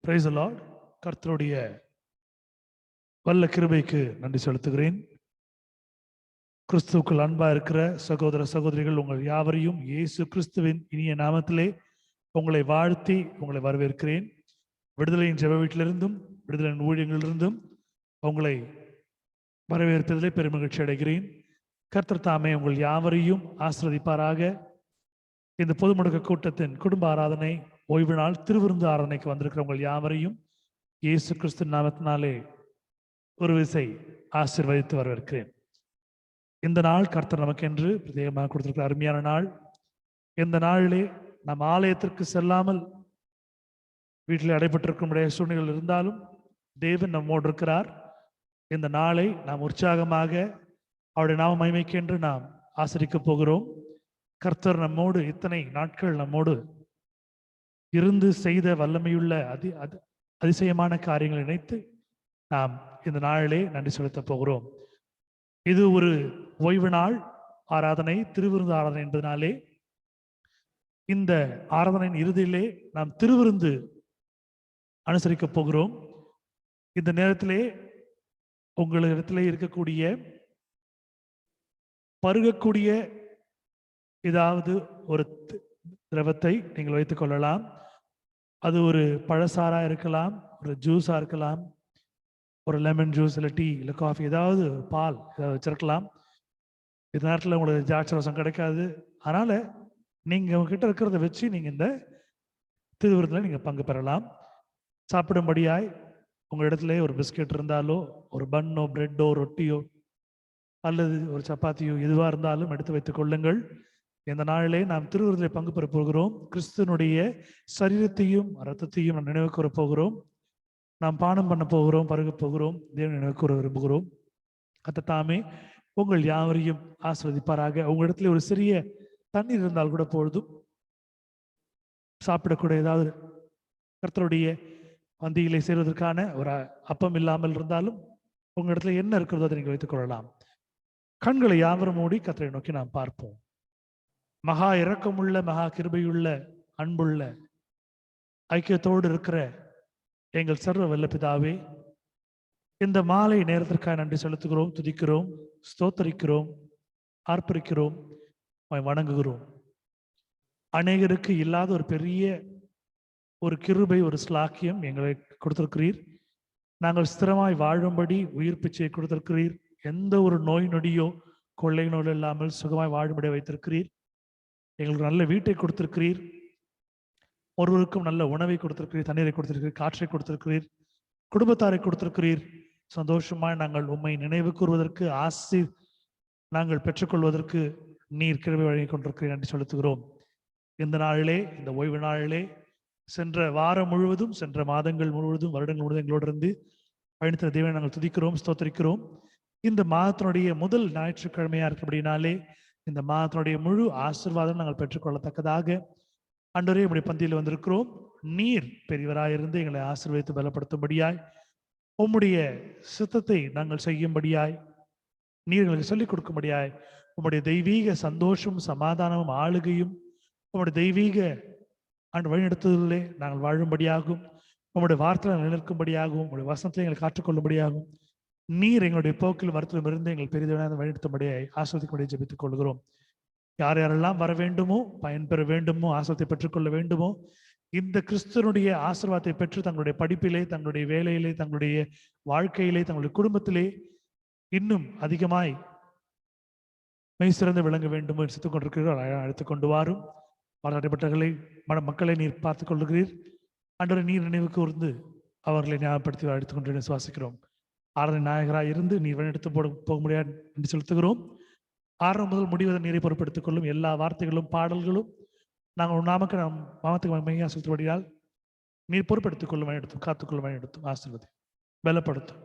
Praise the Lord. கர்த்தருடைய வல்ல கிருபைக்கு நன்றி செலுத்துகிறேன். கிறிஸ்துவுக்குள் அன்பா இருக்கிற சகோதர சகோதரிகள் உங்கள் யாவரையும் இயேசு கிறிஸ்துவின் இனிய நாமத்திலே உங்களை வாழ்த்தி உங்களை வரவேற்கிறேன். விடுதலையின் ஜெப வீட்டிலிருந்தும் விடுதலையின் ஊழியங்களிலிருந்தும் உங்களை வரவேற்பதிலே பெருமகிழ்ச்சி அடைகிறேன். கர்த்தர் தாமே உங்கள் யாவரையும் ஆசீர்வதிப்பாராக. இந்த பொது முடக்க கூட்டத்தின் குடும்ப ஆராதனை ஓய்வு நாள் திருவிருந்து ஆராதனைக்கு வந்திருக்கிற உங்கள் யாவரையும் இயேசு கிறிஸ்து நாமத்தினாலே ஒரு விசை ஆசீர்வதித்து வரவேற்கிறேன். இந்த நாள் கர்த்தர் நமக்கென்று பிரத்யேகமாக கொடுத்திருக்கிற அருமையான நாள். இந்த நாளிலே நாம் ஆலயத்திற்கு செல்லாமல் வீட்டில் அடைபட்டிருக்கும் சூழ்நிலைகள் இருந்தாலும் தேவன் நம்மோடு இருக்கிறார். இந்த நாளை நாம் உற்சாகமாக அவருடைய நாம மகிமைக்கென்று நாம் ஆசரிக்கப் போகிறோம். கர்த்தர் நம்மோடு இத்தனை நாட்கள் நம்மோடு இருந்து செய்த வல்லமையுள்ள அதிசயமான காரியங்களை நினைத்து நாம் இந்த நாளிலே நன்றி செலுத்தப் போகிறோம். இது ஒரு ஓய்வு நாள் ஆராதனை, திருவிருந்து ஆராதனை என்பதனாலே இந்த ஆராதனையின் இறுதியிலே நாம் திருவிருந்து அனுசரிக்கப் போகிறோம். இந்த நேரத்திலே உங்களிடத்திலே இருக்கக்கூடிய பருகக்கூடிய ஏதாவது ஒரு திரவத்தை நீங்கள் வைத்துக் கொள்ளலாம். அது ஒரு பழசாரா இருக்கலாம், ஒரு ஜூஸா இருக்கலாம், ஒரு லெமன் ஜூஸ், இல்லை டீ, இல்லை காஃபி, ஏதாவது பால் ஏதாவது வச்சிருக்கலாம். இந்த நேரத்தில் உங்களுக்கு திராட்சரசம் கிடைக்காது. அதனால நீங்க உங்ககிட்ட இருக்கிறத வச்சு நீங்க இந்த திருவிருந்தில் நீங்க பங்கு பெறலாம். சாப்பிடும்படியாய் உங்க இடத்துல ஒரு பிஸ்கெட் இருந்தாலோ, ஒரு பன்னோ, பிரெட்டோ, ரொட்டியோ அல்லது ஒரு சப்பாத்தியோ எதுவாக இருந்தாலும் எடுத்து வைத்துக் கொள்ளுங்கள். இந்த நாளிலே நாம் திருவிருந்திலே பங்கு பெற போகிறோம். கிறிஸ்துவனுடைய சரீரத்தையும் இரத்தத்தையும் நாம் நினைவு கூற போகிறோம். நாம் பானம் பண்ண போகிறோம், பருக போகிறோம், தேவன் நினைவு கூற விரும்புகிறோம். கர்த்தர் தாமே உங்கள் யாவரையும் ஆசீர்வதிப்பாராக. உங்கள் இடத்துல ஒரு சிறிய தண்ணீர் இருந்தால் கூட பொழுதும், சாப்பிடக்கூடிய ஏதாவது கர்த்தருடைய பந்தியிலே சேர்வதற்கான ஒரு அப்பம் இல்லாமல் இருந்தாலும் உங்க இடத்துல என்ன இருக்கிறதோ அதை நீங்கள் வைத்துக் கொள்ளலாம். கண்களை யாவரும் மூடி கர்த்தரை நோக்கி நாம் பார்ப்போம். மகா இரக்கமுள்ள, மகா கிருபையுள்ள, அன்புள்ள, ஐக்கியத்தோடு இருக்கிற எங்கள் சர்வ வல்ல பிதாவே, இந்த மாலை நேரத்திற்காக நன்றி செலுத்துகிறோம், துதிக்கிறோம், ஸ்தோத்தரிக்கிறோம், ஆர்ப்பரிக்கிறோம், வணங்குகிறோம். அநேகருக்கு இல்லாத ஒரு பெரிய ஒரு கிருபை, ஒரு ஸ்லாக்கியம் எங்களை கொடுத்திருக்கிறீர். நாங்கள் ஸ்திரமாய் வாழும்படி உயிர் பிச்சையை கொடுத்திருக்கிறீர். எந்த ஒரு நோய் நொடியோ கொள்ளை நோய் இல்லாமல் சுகமாய் வாழும்படி வைத்திருக்கிறீர். எங்களுக்கு நல்ல வீட்டை கொடுத்திருக்கிறீர். ஒருவருக்கும் நல்ல உணவை கொடுத்திருக்கிறீர், தண்ணீரை கொடுத்திருக்கிறீர், காற்றை கொடுத்திருக்கிறீர், குடும்பத்தாரை கொடுத்திருக்கிறீர். சந்தோஷமாய் நாங்கள் உம்மை நினைவு கூறுவதற்கு, ஆசி நாங்கள் பெற்றுக்கொள்வதற்கு நீர் கிருபை வழங்கி கொண்டிருக்கிறீர் என்று செலுத்துகிறோம். இந்த நாளிலே, இந்த ஓய்வு நாளிலே, சென்ற வாரம் முழுவதும், சென்ற மாதங்கள் முழுவதும், வருடங்கள் முழுவதும் எங்களோடு இருந்து பயணித்த தேவனை நாங்கள் துதிக்கிறோம், ஸ்தோத்தரிக்கிறோம். இந்த மாதத்தினுடைய முதல் ஞாயிற்றுக்கிழமையா இருக்கிறபடினாலே இந்த மாதத்தினுடைய முழு ஆசீர்வாதம் நாங்கள் பெற்றுக்கொள்ளத்தக்கதாக ஆண்டவரே உம்முடைய பந்தியில் வந்திருக்கிறோம். நீர் பெரியவராயிருந்து எங்களை ஆசீர்வதித்து பலப்படுத்தும்படியாய், உம்முடைய சித்தத்தை நாங்கள் செய்யும்படியாய், நீர் எங்களுக்கு சொல்லிக் கொடுக்கும்படியாய், உம்முடைய தெய்வீக சந்தோஷம், சமாதானமும், ஆளுகையும், உம்முடைய தெய்வீக வழிநடத்துதலே நாங்கள் வாழும்படியாகும், உம்முடைய வார்த்தைகளை நிலைநிற்கும்படியாகவும், உங்களுடைய வசனத்தை எங்களை காற்றுக்கொள்ளும்படியாகும், நீர் எங்களுடைய போக்கில் வருத்தலும் இருந்து எங்கள் பெரிதவனாக வழிநடத்தும்படியாய் ஆசீர்வதிக்கும்படியாக ஜெபித்துக் கொள்கிறோம். யார் யாரெல்லாம் வர வேண்டுமோ, பயன்பெற வேண்டுமோ, ஆசீர்வாதத்தை பெற்றுக்கொள்ள வேண்டுமோ, இந்த கிறிஸ்துவனுடைய ஆசீர்வாதத்தை பெற்று தங்களுடைய படிப்பிலே, தங்களுடைய வேலையிலே, தங்களுடைய வாழ்க்கையிலே, தங்களுடைய குடும்பத்திலே இன்னும் அதிகமாய் மெய் சிறந்து விளங்க வேண்டுமோ என்று சித்துக் கொண்டிருக்கிறீர்கள். அழைத்துக் கொண்டு வாரும். பாராட்டப்பட்டவர்களை, மக்களை நீர் பார்த்துக் கொள்ளுகிறீர். அன்றரை நீர் நினைவு கூர்ந்து அவர்களை ஞாபகப்படுத்தி அழைத்துக் கொண்டு சுவாசிக்கிறோம். ஆராதனை நாயகராக இருந்து நீர் வழிநடத்து போக முடியாது என்று செலுத்துகிறோம். ஆரம்பம் முதல் முடிவதை நீரை பொறுப்பெடுத்துக் கொள்ளும். எல்லா வார்த்தைகளும் நாங்கள் நாமக்கு நம் மாமத்துக்கு மையா செலுத்தபடியால் நீர் பொறுப்பெடுத்துக் கொள்ளும், வழிநடத்தும், காத்துக்கொள்ளும், வழிநடத்தும், ஆசீர்வதி, பலப்படுத்தும்.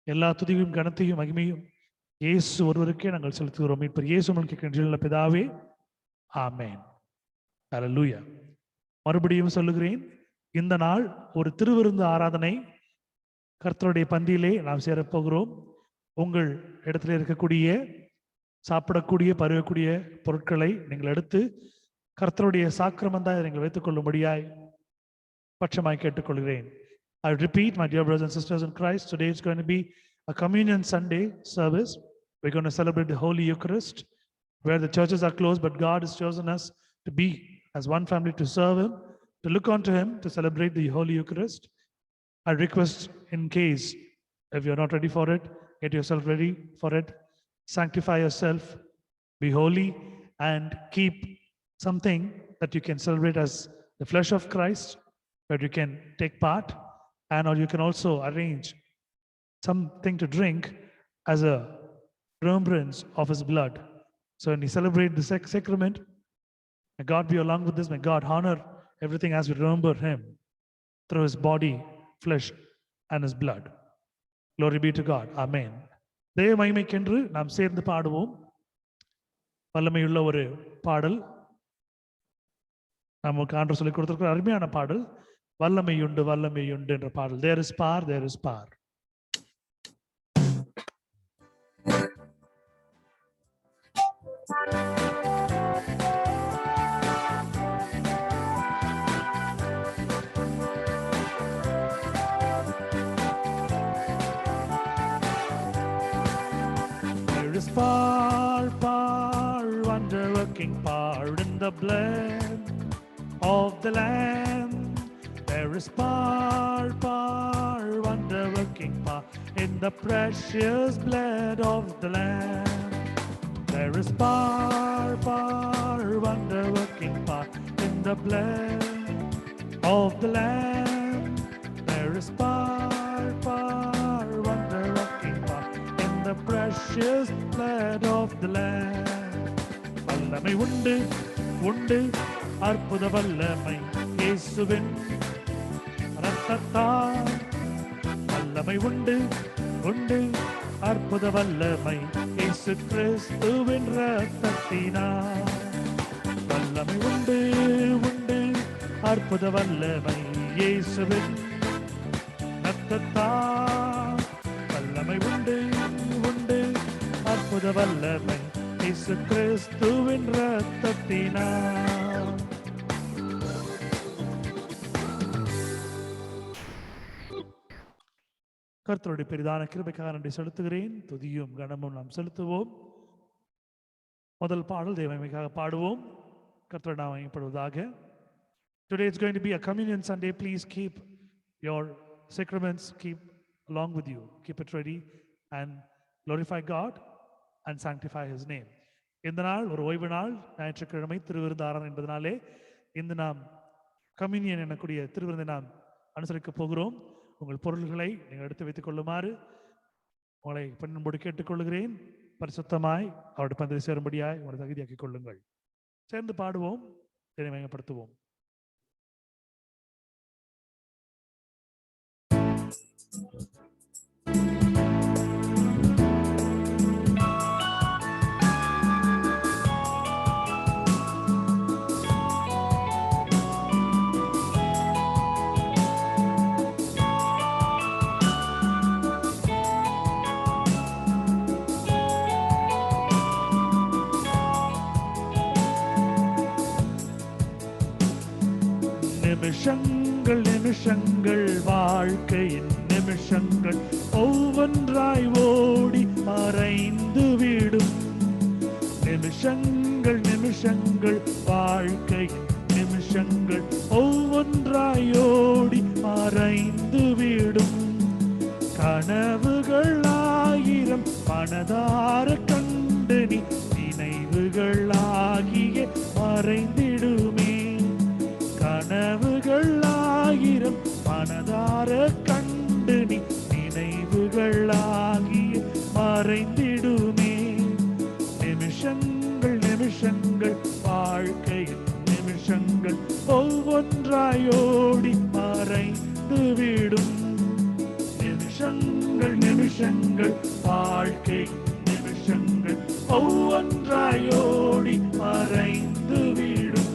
எல்லா துதியும், கனத்தையும், மகிமையும் இயேசு ஒருவருக்கே நாங்கள் செலுத்துகிறோம். இப்ப இயேசு கேட்கின்ற பிதாவே, ஆமென். ஹல்லேலூயா. மறுபடியும் சொல்லுகிறேன், இந்த நாள் ஒரு திருவிருந்து ஆராதனை. கர்த்தருடைய பந்தியிலே நாம் சேரப்போகிறோம். உங்கள் இடத்துல இருக்கக்கூடிய சாப்பிடக்கூடிய பருகக்கூடிய பொருட்களை நீங்கள் எடுத்து கர்த்தருடைய சாக்கிரமந்தாய் நீங்கள் வைத்துக் கொள்ளும்படியாய் பட்சமாய் கேட்டுக்கொள்கிறேன். I repeat, my dear brothers and sisters in Christ, today is going to be a communion Sunday service. We're going to celebrate the Holy Eucharist, where the churches are closed, but God has chosen us to be as one family, to serve Him, to look unto Him, to celebrate the Holy Eucharist. I request, in case if you're not ready for it, get yourself ready for it. Sanctify yourself, be holy, and keep something that you can celebrate as the flesh of Christ, where you can take part, and or you can also arrange something to drink as a remembrance of His blood. So when we celebrate the sacrament, may God be along with this. May God honor everything as we remember Him through His body, flesh, and His blood. Glory be to God. Amen. தேவ மகிமைக்கென்று நாம் சேர்ந்து பாடுவோம். வல்லமையுள்ள ஒரு பாடல் நமக்கு ஆண்டவர் சொல்லிக் கொடுத்திருக்கிற அருமையான பாடல், வல்லமையுண்டு வல்லமையுண்டு என்ற பாடல். There is power, there is power. There is power, power, wonder-working power in the blood of the Lamb. There is power, power, wonder-working power in the precious blood of the Lamb. There is power, power, wonder-working power in the blood of the Lamb. There is power, power, wonder-working power in the precious blood of the Lamb. வல்லமை உண்டு உண்டு அற்புத வல்லமை இயேசுவின் இரத்தத்தால். வல்லமை உண்டு உண்டு அற்புத வல்லமை இயேசு கிறிஸ்துவின் இரத்தத்தினால். வல்லமை உண்டு உண்டு அற்புத வல்லமை இயேசுவின் இரத்தத்தால். வல்லமை உண்டு உண்டு அற்புத வல்லமை இயேசு கிறிஸ்துவின் இரத்தத்தினால். கர்த்தருடைய பெரிதான கிருபைக்காக நன்றி செலுத்துகிறேன். துதியும் கனமும் நாம் செலுத்துவோம். முதல் பாடல் தேவமைக்காக பாடுவோம். கர்த்தர் நாமம் மகிமைப்படுவதாக. Today is going to be a communion Sunday. Please keep your sacraments, keep along with you. Keep it ready and glorify God and sanctify His name. இந்த நாள் ஒரு ஓய்வு நாள், ஞாயிற்றுக்கிழமை திருவிருந்தாரன் என்பதனாலே இந்த நாம் கம்யூனியன் எனக்கூடிய திருவிருந்தை நாம் அனுசரிக்க போகிறோம். உங்கள் பொருள்களை நீங்கள் எடுத்து வைத்துக் கொள்ளுமாறு உங்களை பணியோடு கேட்டுக்கொள்கிறேன். பரிசுத்தமாய் அவருடைய பந்தில் சேரும்படியாய் உங்களை தகுதியாக்கிக் கொள்ளுங்கள். சேர்ந்து பாடுவோம், மேம்படுத்துவோம். நிமிஷங்கள் நிமிஷங்கள் வாழ்க்கையின் நிமிஷங்கள் ஒவ்வொன்றாய் ஓடி மறைந்து விடும். நிமிஷங்கள் நிமிஷங்கள் வாழ்க்கையின் நிமிஷங்கள் ஒவ்வொன்றாய் ஓடி மறைந்து விடும். கனவுகள் ஆயிரம் மனதார கண்டு நீ நினைவுகள் ஆகிய மறைந்திடுமே. கனவுகள் ஆயிரம் மனதார கண்டு நீ நினைவுகள் ஆகிய மறைந்திடுமே. நிமிஷங்கள் நிமிஷங்கள் வாழ்க்கையில் நிமிஷங்கள் ஒவ்வொன்றாயோடி மறைந்து விடும். நிமிஷங்கள் நிமிஷங்கள் வாழ்க்கை நிமிஷங்கள் ஒவ்வொன்றாயோடி மறைந்து விடும்.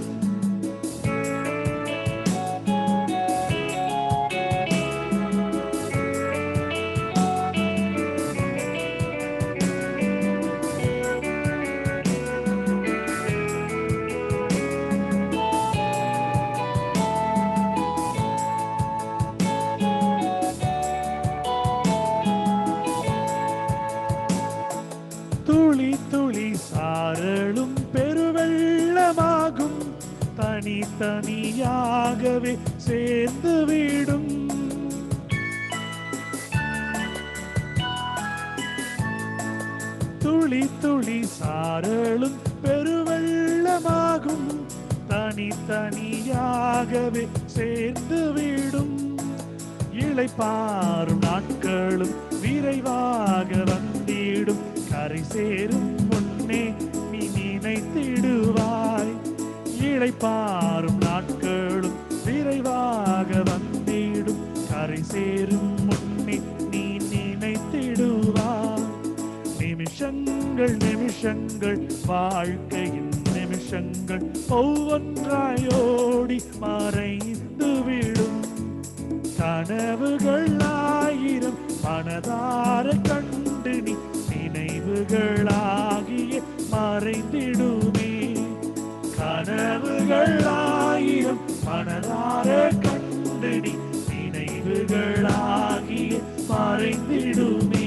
துளி துளி சாரலும் பெருவெள்ளமாகும், தனித்தனியாகவே சேர்ந்து விடும். துளி துளி சாரலும் பெருவெள்ளமாகும், தனித்தனியாகவே சேர்ந்து விடும். இளைப்பாறும் நாட்களும் விரைவாக வந்திடும், கரை சேரும் முன்னே நீ நினைத்திடுவாய். இளைப்பாறும் நாட்களும் விரைவாக வந்திடும், கரை சேரும் முன்னே நீ நினைத்திடுவாய். நிமிஷங்கள் நிமிஷங்கள் வாழ்க்கையின் நிமிஷங்கள் ஒவ்வொன்றாயோடி மறைந்து விடும். கனவுகள் ஆயிரம் மனதார கண்டு நீ நினைவுகளாகிய மறைந்திடுமே. கனவுகள் ஆயிரம் மனதார கண்டு நீ நினைவுகளாகிய மறைந்திடுமே.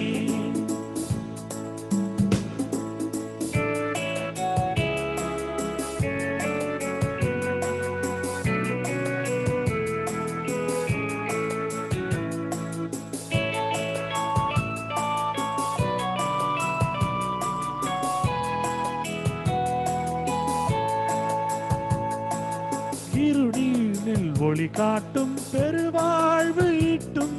இருளினில் ஒளி காட்டும் பெருவாழ்வு ஈட்டும்,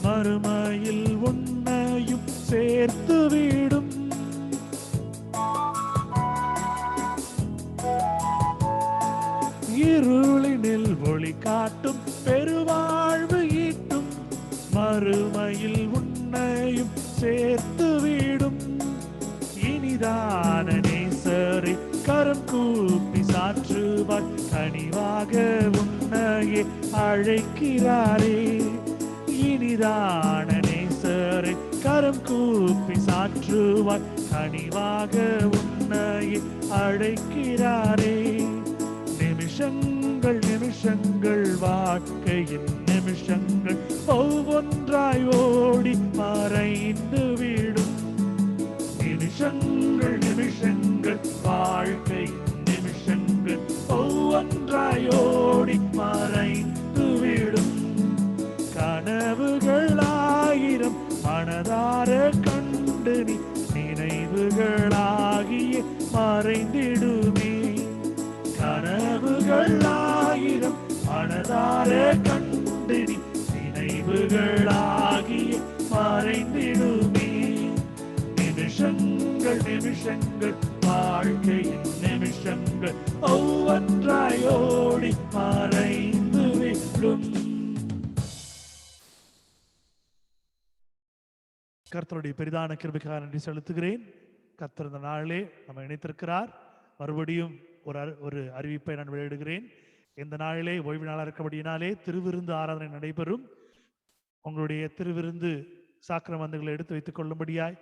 மறுமையில் உன்னையும் சேர்த்து விடும். இருளினில் ஒளி காட்டும் பெருவாழ்வு ஈட்டும், மறுமையில் உன்னையும் சேர்த்து விடும். இனிதான நேசரை கரம் கூப்பி சாற்றுவார், கனிவாக உன்னையே அழைக்கிறாரே. இனிதான நேசரை கரம் கூப்பி சாற்றுவார், கனிவாக உன்னையே அழைக்கிறாரே. நிமிஷங்கள் நிமிஷங்கள் வாழ்க்கையின் நிமிஷங்கள் ஒவ்வொன்றாய் ஓடி மறைந்து விடும். நிமிஷங்கள் நிமிஷங்கள் வாழ்க்கையின் நிமிஷங்கள் ஒவ்வொன்றாயோடி மறைந்து விடும். கனவுகள் ஆயிரம் மனதார கண்டு நீ நினைவுகளாகிய மறைந்திடுமே. கனவுகள் ஆயிரம் மனதார கண்டு நீ நினைவுகளாகிய மறைந்திடுமே. நிமிஷங்கள் நிமிஷங்கள் வாழ்க்கையின் நிமிஷங்கள் ஒவ்வொன்றாயோடி மறைந்து விடும். கர்த்தருடைய பெரிதான கிருபைக்காக நன்றி செலுத்துகிறேன். கர்த்தர் இந்த நாளிலே நம்ம இணைத்திருக்கிறார். மறுபடியும் ஒரு அறிவிப்பை நான் வெளியிடுகிறேன். இந்த நாளிலே ஓய்வு நாளாக இருக்கபடியினாலே திருவிருந்து ஆராதனை நடைபெறும். உங்களுடைய திருவிருந்து சாக்கிரமந்தங்களை எடுத்து வைத்துக் கொள்ளும்படியாய்,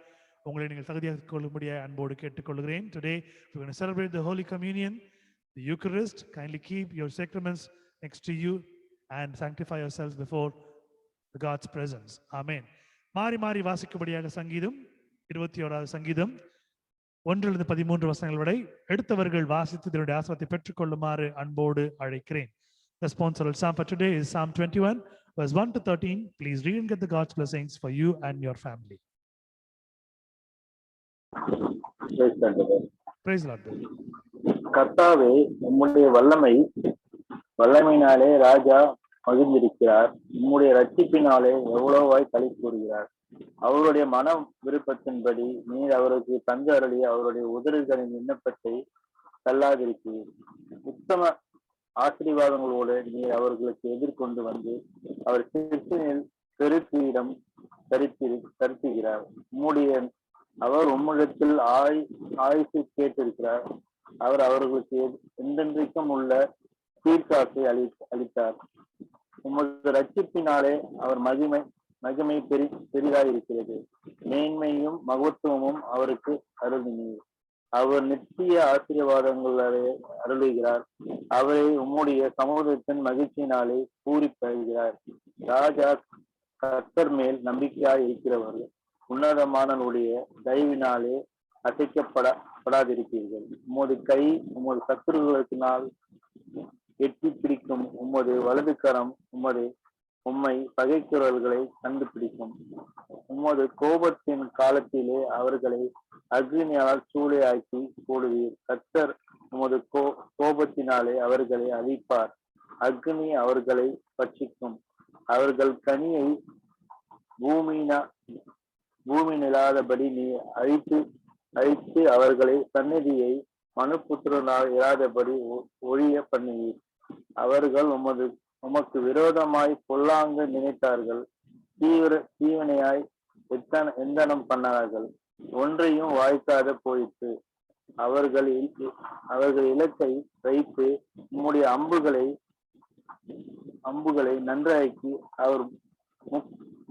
உங்களை நீங்கள் தகுதியாக்கிக் கொள்ளும்படியாய் அன்போடு கேட்டுக்கொள்கிறேன். Today we're going to celebrate the Holy Communion, the Eucharist. Kindly keep your sacraments next to you and sanctify yourselves before God's presence. Amen. மாறி மாறி வாசிக்கும்படியாக சங்கீதம் 21வது சங்கீதம் 1-13 வசனங்கள் வரை எடுத்தவர்கள் வாசித்து இதனுடைய ஆசீர்வாதத்தை பெற்றுக்கொள்ளுமாறு அன்போடு அழைக்கிறேன். The sponsored psalm for today is Psalm 21 verse 1-13. Please read and get the God's blessings for you and your family. Praise the Lord. கர்த்தாவே, உம்முடைய வல்லமையினாலே ராஜா மகிழ்ந்திருக்கிறார். உம்முடைய ரட்சிப்பினாலே எவ்வளவாய் களி கூறுகிறார். அவருடைய மன விருப்பத்தின்படி நீர் அவருக்கு தந்து அருளி அவருடைய உதடுகளின் விண்ணப்பத்தை தள்ளாதிருக்கிறீர். உத்தம ஆசீர்வாதங்களோடு நீர் அவர்களுக்கு எதிர்கொண்டு வந்து அவர் சிறுசினில் பெருக்கிடம் தரித்துகிறார். அவர் உம்மிடத்தில் ஆயுசை கேட்டிருக்கிறார். அவர் அவர்களுக்கு என்றென்றைக்கும் உள்ள தீர்க்காசை அளித்தார். உமது ரட்சிப்பினாலே அவர் மகிமை பெரிதாய் இருக்கிறது. மேன்மையும் மகத்துவமும் அவருக்கு அருளினீர். அவர் நித்திய ஆசீர்வாதங்களை அருளுகிறார். அவரை உம்முடைய சமூகத்தின் மகிழ்ச்சியினாலே பூரிப்படைகிறார். ராஜா கர்த்தர் மேல் நம்பிக்கையாய் இருக்கிறவர்கள் உன்னதமானவருடைய தயவினாலே அசைக்கப்படாதிருப்பீர்கள். உமது கை உமது சத்துருக்களினால் எட்டி பிடிக்கும். உமது வலது கரம் உம்மை பகைக்கிறவர்களை கண்டுபிடிக்கும். உமது கோபத்தின் காலத்திலே அவர்களை அக்னியால் சூளையாக்கி போடுவீர். கர்த்தர் உமது கோபத்தினாலே அவர்களை அழிப்பார். அக்னி அவர்களை பட்சிக்கும். அவர்கள் கனியை பூமி நிலாதபடி நீ அழித்து அவர்களை சந்நிதியை மனுபுத்திரனால் இராதபடி ஒழிய பண்ணுவீர். அவர்கள் உமக்கு விரோதமாய் பொல்லாங்கு நினைத்தார்கள். தீவினையாய் எந்தனம் பண்ணார்கள். ஒன்றையும் வாய்க்காத போயிற்று. அவர்கள் இலக்கை வைத்து உம்முடைய அம்புகளை நன்றாக்கி அவர்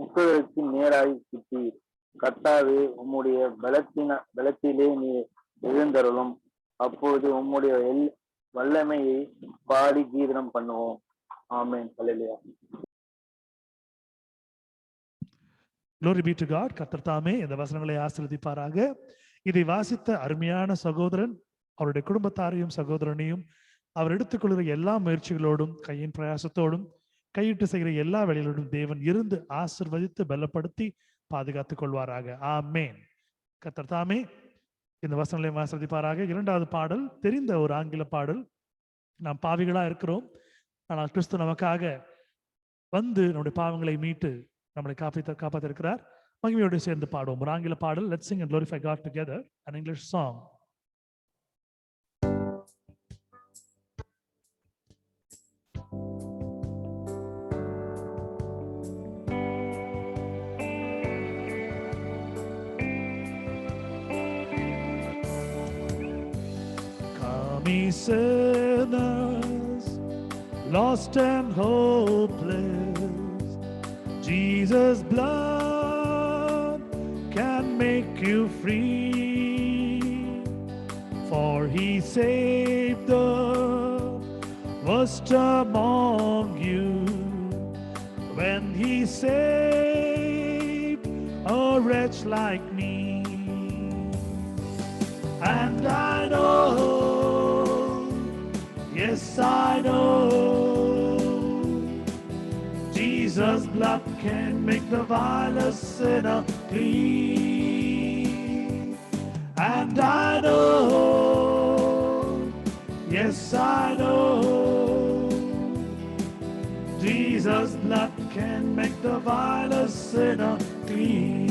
முக்குகளுக்கு நேராய் கிட்டீர். கர்த்தாவே, உம்முடைய பலத்திலே நீ எழுந்தருளும். அப்போது உம்முடைய வல்லமையை பாடி கீதனம் பண்ணுவோம். ஆமென். அல்லேலூயா. Glory be to God. கர்த்தர் தாமே இந்த வசனங்களை ஆசீர்வதிப்பாராக. இதை வாசித்த அருமையான சகோதரன் அவருடைய குடும்பத்தாரையும் சகோதரனையும் அவர் எடுத்துக்கொள்கிற எல்லா முயற்சிகளோடும் கையின் பிரயாசத்தோடும் கையிட்டு செய்கிற எல்லா வேலைகளோடும் தேவன் இருந்து ஆசீர்வதித்து பலப்படுத்தி பாதுகாத்துக் கொள்வாராக. ஆமேன். கர்த்தர் தாமே இந்த வசனங்களை ஆசீர்வதிப்பாராக. இரண்டாவது பாடல் தெரிந்த ஒரு ஆங்கில பாடல். நாம் பாவிகளா இருக்கிறோம், ஆனால் கிறிஸ்து நமக்காக வந்து நம்முடைய பாவங்களை மீட்டு நம்மளை காப்பாற்றிருக்கிறார். மகிமையோடு சேர்ந்து பாடுவோம் ஒரு ஆங்கில பாடல். Let's sing and glorify God together, an English song. Come ye sinners, lost and hopeless, Jesus' blood can make you free, for he saved the worst among you when he saved a wretch like me. And I know, yes I know, Jesus' blood can make the vilest sinner clean. And I know, yes I know, Jesus' blood can make the vilest sinner clean.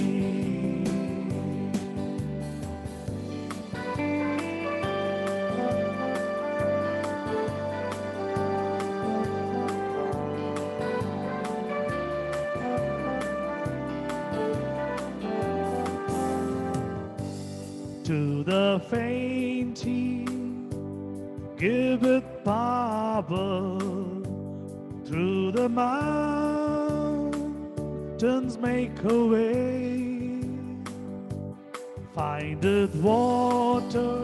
To the fainting giveth power, through the mountains make a way, findeth water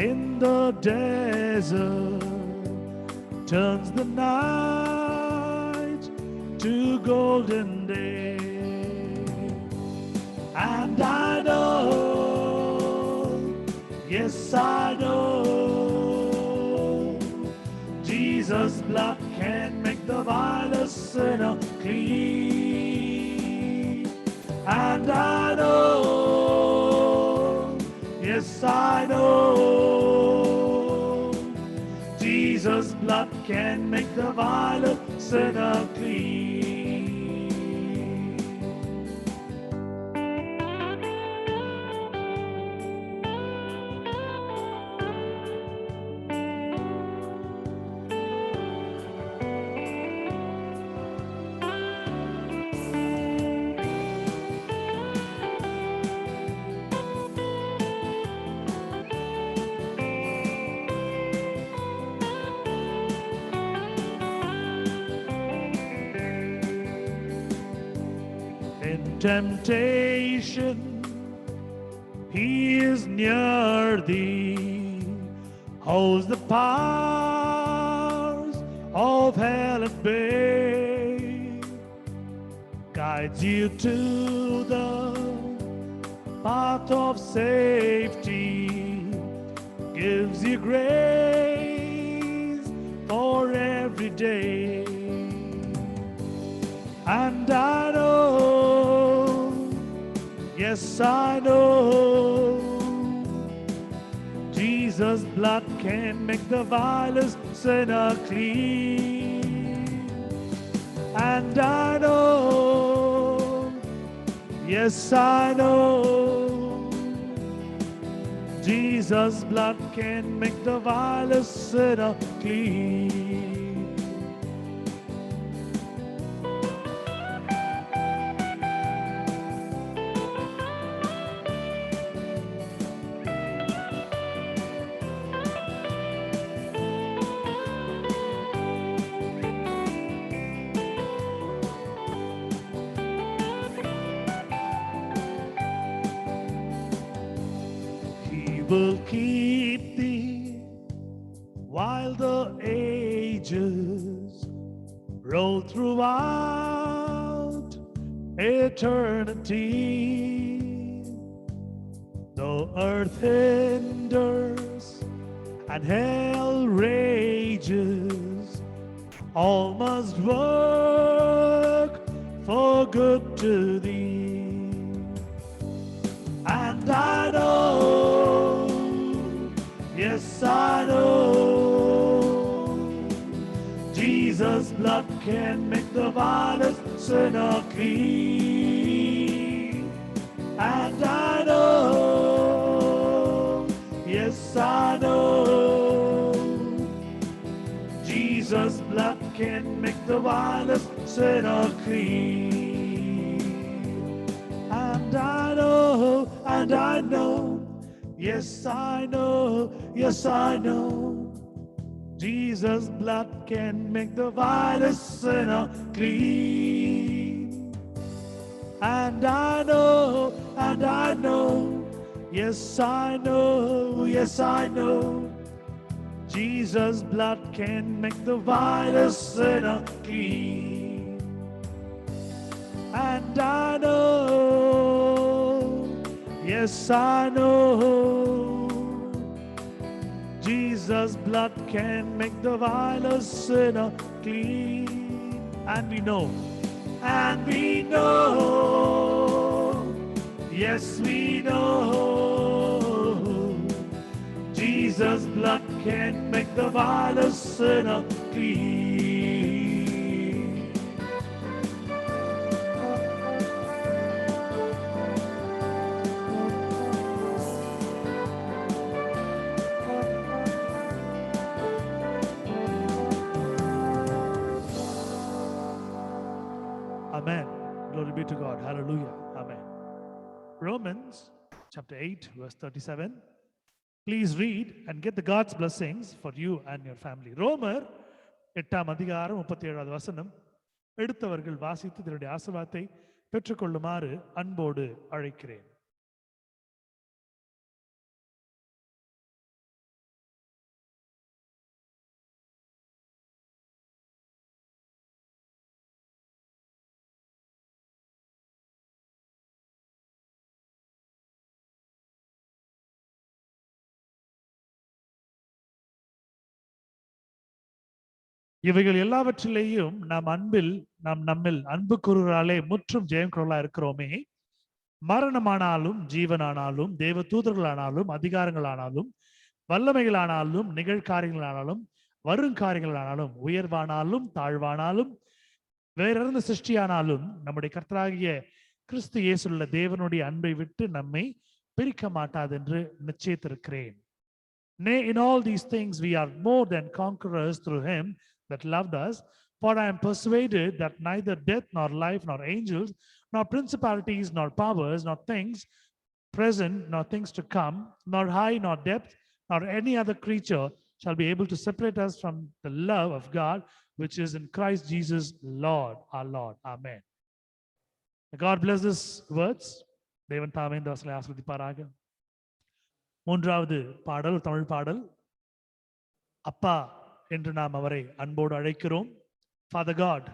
in the desert, turns the night to golden day. And I know, yes I know, Jesus' blood can make the vilest sinner clean. And I know, yes I know, Jesus' blood can make the vilest sinner clean. temptation, he is near thee, holds the powers of hell at bay, guides you to the path of safety, gives you grace for every day. And I know, yes I know, Jesus' blood can make the vilest sinner clean. And I know, yes I know, Jesus' blood can make the vilest sinner clean. He will keep thee while the ages roll throughout eternity. Though earth hinders and hell rages, all must work for good to thee. And I know, yes I know, Jesus' blood can make the vilest sinner clean. And I know, yes I know, Jesus' blood can make the vilest sinner clean. And I know, yes I know, yes I know, Jesus' blood can make the vilest sinner clean. And I know, yes I know, yes I know, Jesus' blood can make the vilest sinner clean. And I know, yes I know, Jesus' blood can make the vilest sinner clean. And we know, yes we know, Jesus' blood can make the vilest sinner clean. Amen. Glory be to God. Hallelujah. Amen. Romans chapter 8, verse 37. Please read and get the God's blessings for you and your family. ரோமர் 8:37 எடுத்தவர்கள் வாசித்து இதனுடைய ஆசீர்வாதத்தை பெற்றுக்கொள்ளுமாறு அன்போடு அழைக்கிறேன். இவைகள் எல்லாவற்றிலேயும் நாம் நம்மில் அன்பு கூறுகிறாலே முற்றும் ஜெயம் கொள்ளா இருக்கிறோமே. மரணமானாலும் ஜீவனானாலும் தேவ தூதர்களானாலும் அதிகாரங்களானாலும் வல்லமைகளானாலும் நிகழ்காரியங்களானாலும் வருங்காரியங்களானாலும் உயர்வானாலும் தாழ்வானாலும் வேறெந்த சிருஷ்டியானாலும் நம்முடைய கர்த்தராகிய கிறிஸ்து இயேசுவுள்ள தேவனுடைய அன்பை விட்டு நம்மை பிரிக்க மாட்டாது என்று நிச்சயித்திருக்கிறேன். Nay, in all these things we are more than conquerors through him that loved us. For I am persuaded that neither death nor life nor angels nor principalities nor powers nor things present nor things to come nor height nor depth nor any other creature shall be able to separate us from the love of God which is in Christ Jesus Lord, our Lord. Amen. God bless this words. தேவன் தாமே இந்த வசனங்களை ஆசீர்வதிப்பாராக. மூன்றாவது பாடல், தமிழ் பாடல். அப்பா என்று நாம் அவரை அன்போடு அழைக்கிறோம். Father God,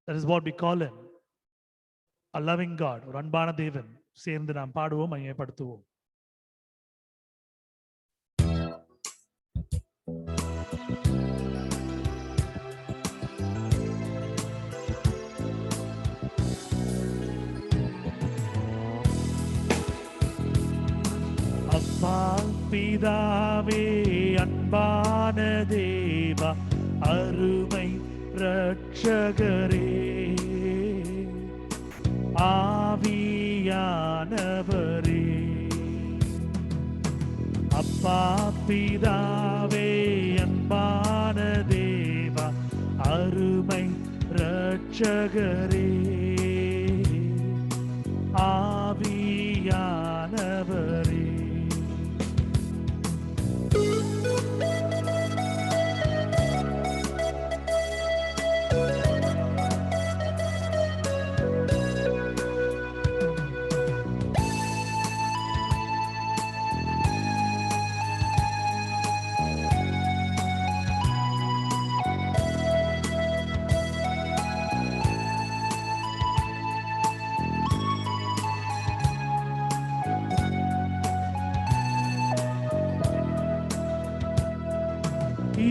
that is what we call him. A loving God, ஒரு அன்பான தேவன். சேர்ந்து நாம் பாடுவோம், மகிமைப்படுத்துவோம். அப்பா பிதாவே அன்பான தேவா அருமை இரட்சகரே ஆவியானவரே. அப்பா பிதாவே அன்பான தேவா அருமை இரட்சகரே ஆவியானவரே.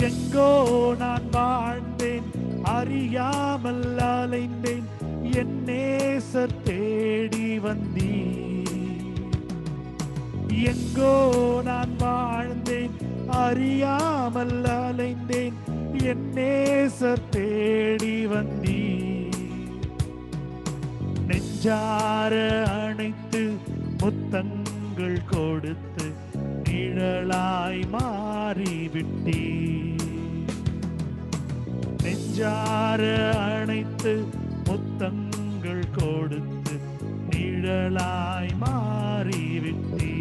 எங்கோ நான் வாழ்ந்தேன், அறியாமல் அலைந்தேன், என் நேசர் தேடி வந்தீர். எங்கோ நான் வாழ்ந்தேன், அறியாமல் அலைந்தேன், என் நேசர் தேடி வந்தீர். நெஞ்சார அணைத்து முத்தங்கள் கொடுத்து நிழலாய் மாறிவிட்டீர். நெஞ்சார அணைத்து முத்தங்கள் கொடுத்து நிழலாய் மாறிவிட்டீர்.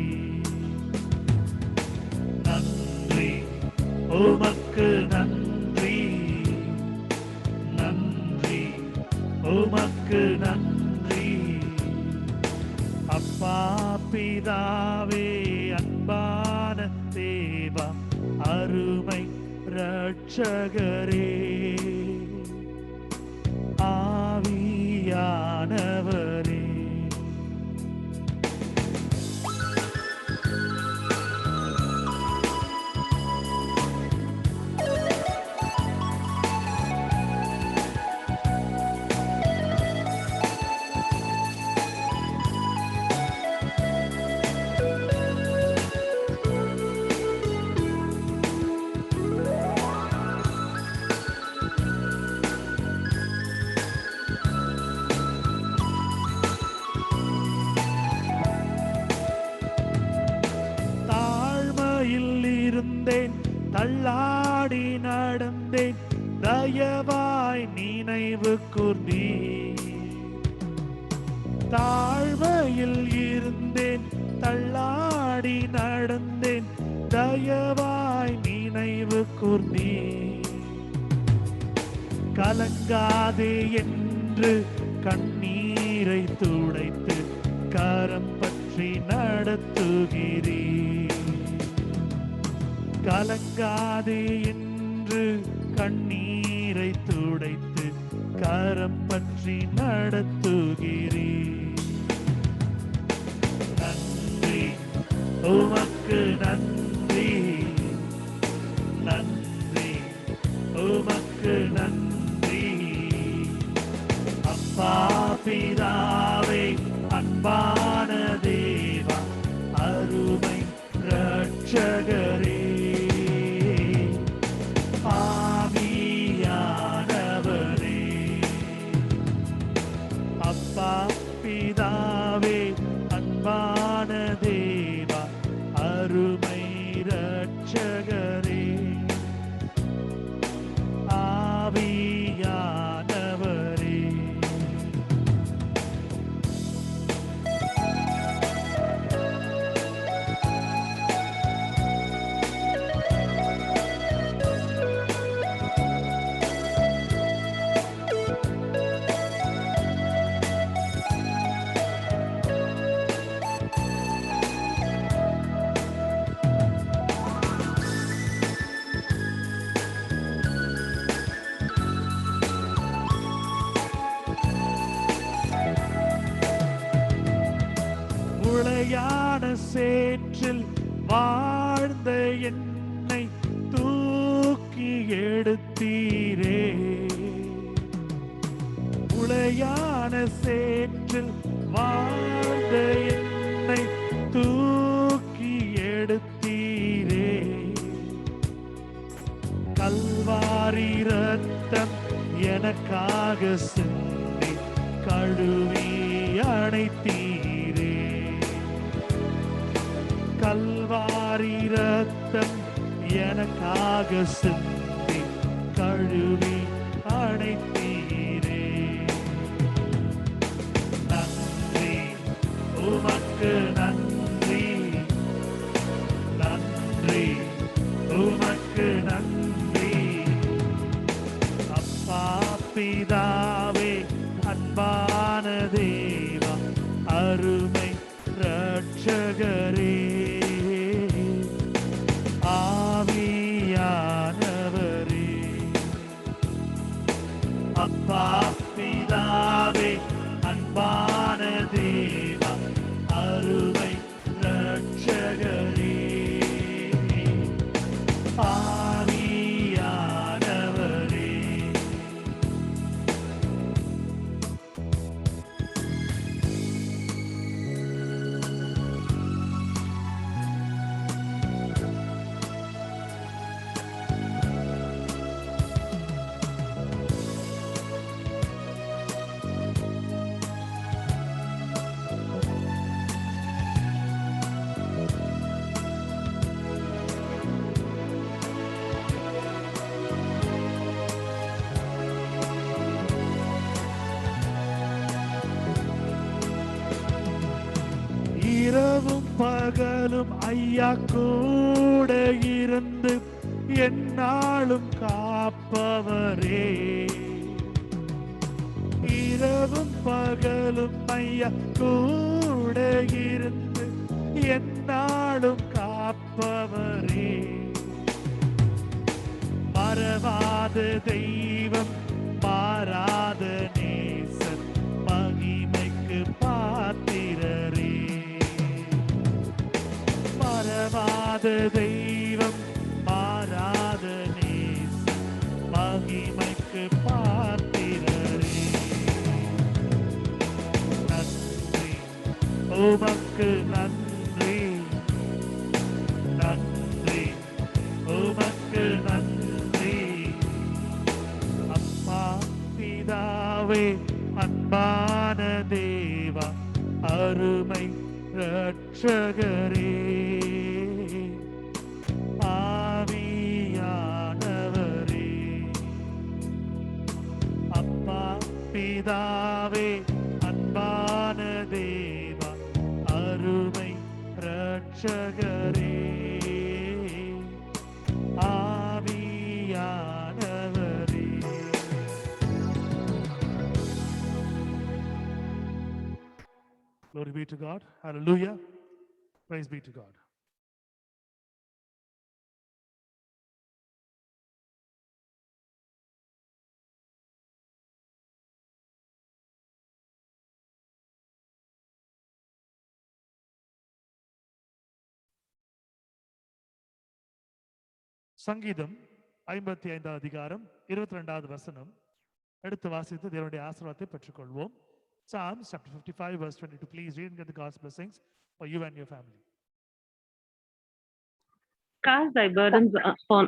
நன்றி உமக்கு நன்றி, நன்றி உமக்கு நன்றி. அப்பா பிதாவே அன்பான தேவா அருமை இரட்சகரே ஆவியானவரே. தள்ளாடி நடந்தேன், தயவாய் நினைவு கூர்ந்தீர். தாழ்மையில் இருந்தேன், தள்ளாடி நடந்தேன், தயவாய் நினைவு கூர்ந்தீர். கலங்காதே என்று கண்ணீரை துடைத்து கரம் பற்றி நடத்துகிறீர். கலங்காதே என்று கண்ணீரை துடைத்து கரம் பற்றி நடத்துகிறீர். நன்றி உமக்கு நன்றி, நன்றி உமக்கு நன்றி. அப்பா பிதாவே அன்பான தேவா அருமை இரட்சகரே ஆவியானவரே. அப்பா பிதாவே அன்பான தேவா அருமை இரட்சகரே ஆவியானவரே. சேற்றில் வாழ்ந்த என்னை தூக்கி எடுத்தீரே. உளையான சேற்றில் வாழ்ந்த என்னை தூக்கி எடுத்தீரே. கல்வாரி ரத்தம் எனக்காக சிந்தி கழுவி அணைத்தீரே. கல்வாரி ரத்தம் எனக்காக சிந்தி கழுவி அணைத்தீரே. நன்றி உமக்கு நன்றி, நன்றி உமக்கு நன்றி. அப்பா பிதாவே அன்பான தேவா அருமை ரட்சகரே, ஆவியானவரே. அப்பா பிதாவே அன்பான தேவா அருமை ரட்சகரே, ஆவியானவரே. இரவும் பகலும் ஐயா கூட இருந்து என்னாலும் காப்பவரே. இரவும் பகலும் ஐயா கூட இருந்து என்னாலும் காப்பவரே. மறவாத தெய்வம் மாறாத நேசன் மகிமைக்கு பாத்திரரே. மறவாத தெய்வம் மாறாத நேசன் மகிமைக்கு பாத்திரரே. நன்றி உமக்கு நன்றி, நன்றி உமக்கு நன்றி. அப்பா பிதாவே அன்பான தேவா அருமை ரட்சகரே, ஆவியானவரே. அப்பா பிதாவே அன்பான தேவா அருமை ரட்சகரே, ஆவியானவரே. Glory be to God. Hallelujah. Praise be to God. சங்கீதம் 55 அதிகாரம் 22வது வசனம் எடுத்து வாசித்து தேவனுடைய ஆசீர்வாதத்தை பெற்றுக்கொள்வோம். Psalms chapter 55 verse 22. Please read and get the God's blessings for you and your family. Cast thy burdens upon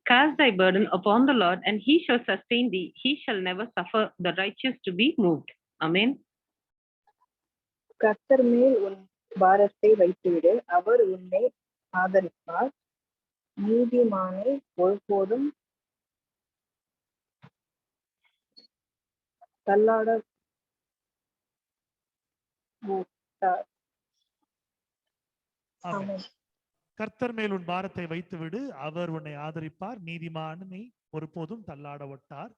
Cast thy burden upon the Lord, and he shall sustain thee. He shall never suffer the righteous to be moved. Amen. கர்த்தர் மேல் உன் பாரத்தை வைத்துவிடு, அவர் உன்னை ஆதரிப்பார். நீதிமானை ஒருபோதும் தள்ளாட மாட்டார். ஆமென். கர்த்தர் மேல் உன் பாரத்தை வைத்துவிடு, அவர் உன்னை ஆதரிப்பார். நீதிமானை ஒருபோதும் தள்ளாட ஒட்டார்.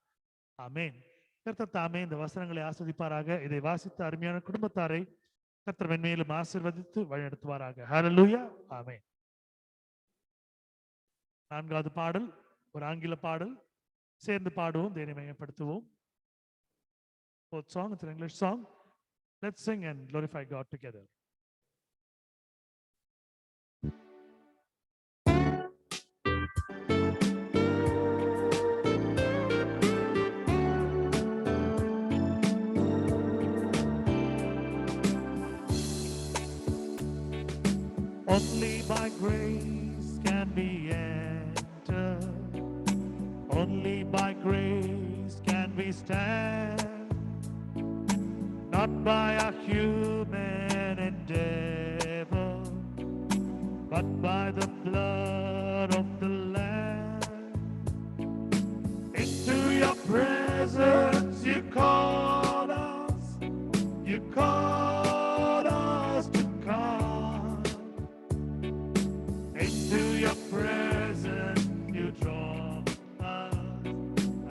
ஆமென். கர்த்தர் தாமே இந்த வசனங்களை ஆஸ்வதிப்பாராக. இதை வாசித்த அருமையான குடும்பத்தாரை கர்த்தர் மென்மேலும் ஆசீர்வதித்து வழிநடத்துவாராக. ஹல்லேலூயா. ஆமென். 4வது பாடல் ஒரு ஆங்கில பாடல். சேர்ந்து பாடுவோம், தேவனை மகிமைப்படுத்துவோம். Both song, it's an English song. Let's sing and glorify God together. Only by grace can we enter. Only by grace can we stand. Not by our human endeavor, but by the blood of the Lamb. Into your presence you called us. You called us to come. Into your presence you draw us,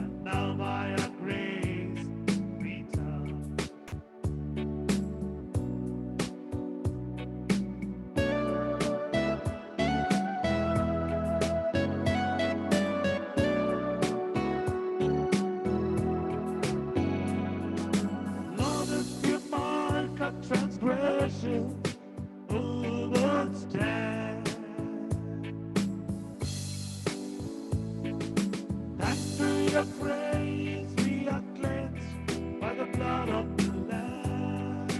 and now by your grace we turn. Lord, if you mark our transgression, who would stand? Thanks to your praise, we are cleansed by the blood of the Lamb.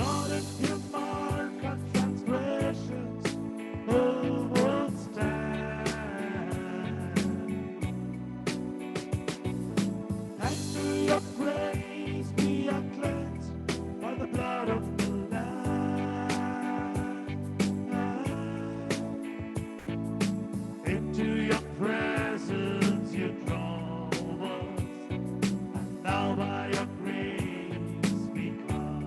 Lord, if you mark our transgressions, who will stand? Thanks to your praise, we are cleansed by the blood of the Lamb. Into your presence you draw us, and now by your grace we come.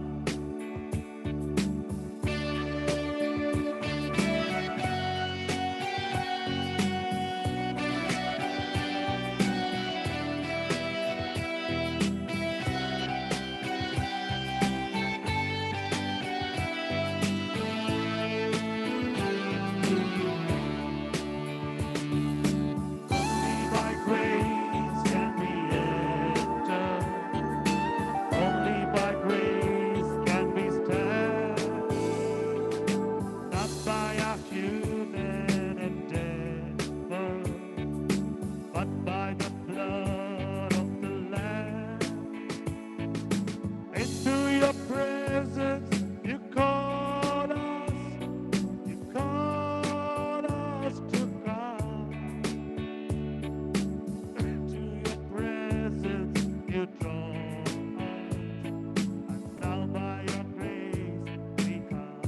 Only by grace can we enter. Only by grace can we stand. Not by our human endeavor, but by the blood of the Lamb. Into your presence you called us. You called us to come. Into your presence you draw us, and now by your grace we come.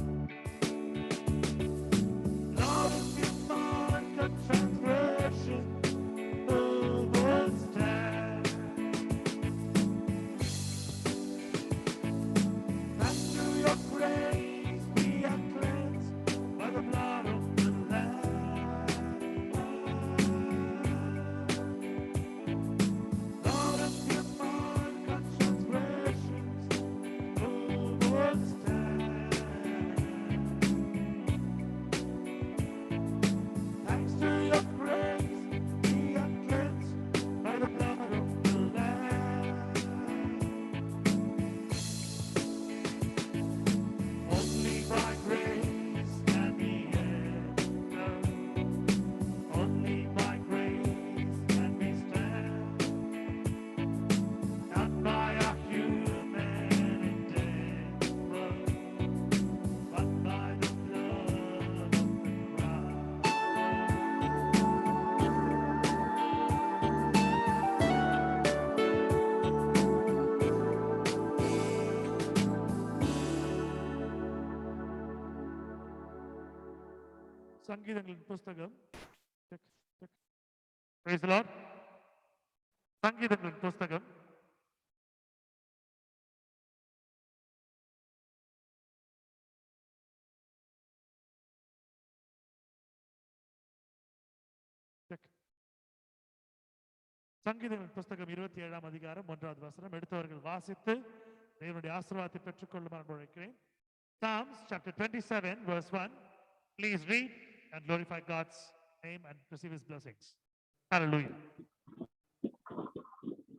Lord, if you mark a transgression, who will stand? Thanks to your grace we are cleansed by the blood of the Lamb. Lord, if you mark our transgressions, who will stand? Thanks to your grace we are cleansed by the blood of the Lamb. Only by grace can we enter. Only by grace can we stand. Not by our human endeavor, but by the blood of the Christ. சங்கீதங்களின் புஸ்தகம். Praise the Lord. சங்கீதங்களின் புஸ்தகம் சங்கீதங்களின் புஸ்தகம் 27ஆம் அதிகாரம் 1வது வசனம். எடுத்தவர்கள் வாசித்து தேவனுடைய ஆசீர்வாதத்தை பெற்றுக்கொள்ளுமாறு அழைக்கிறேன். Psalms chapter 27 verse 1. Please read and glorify God's name and receive his blessings. Hallelujah.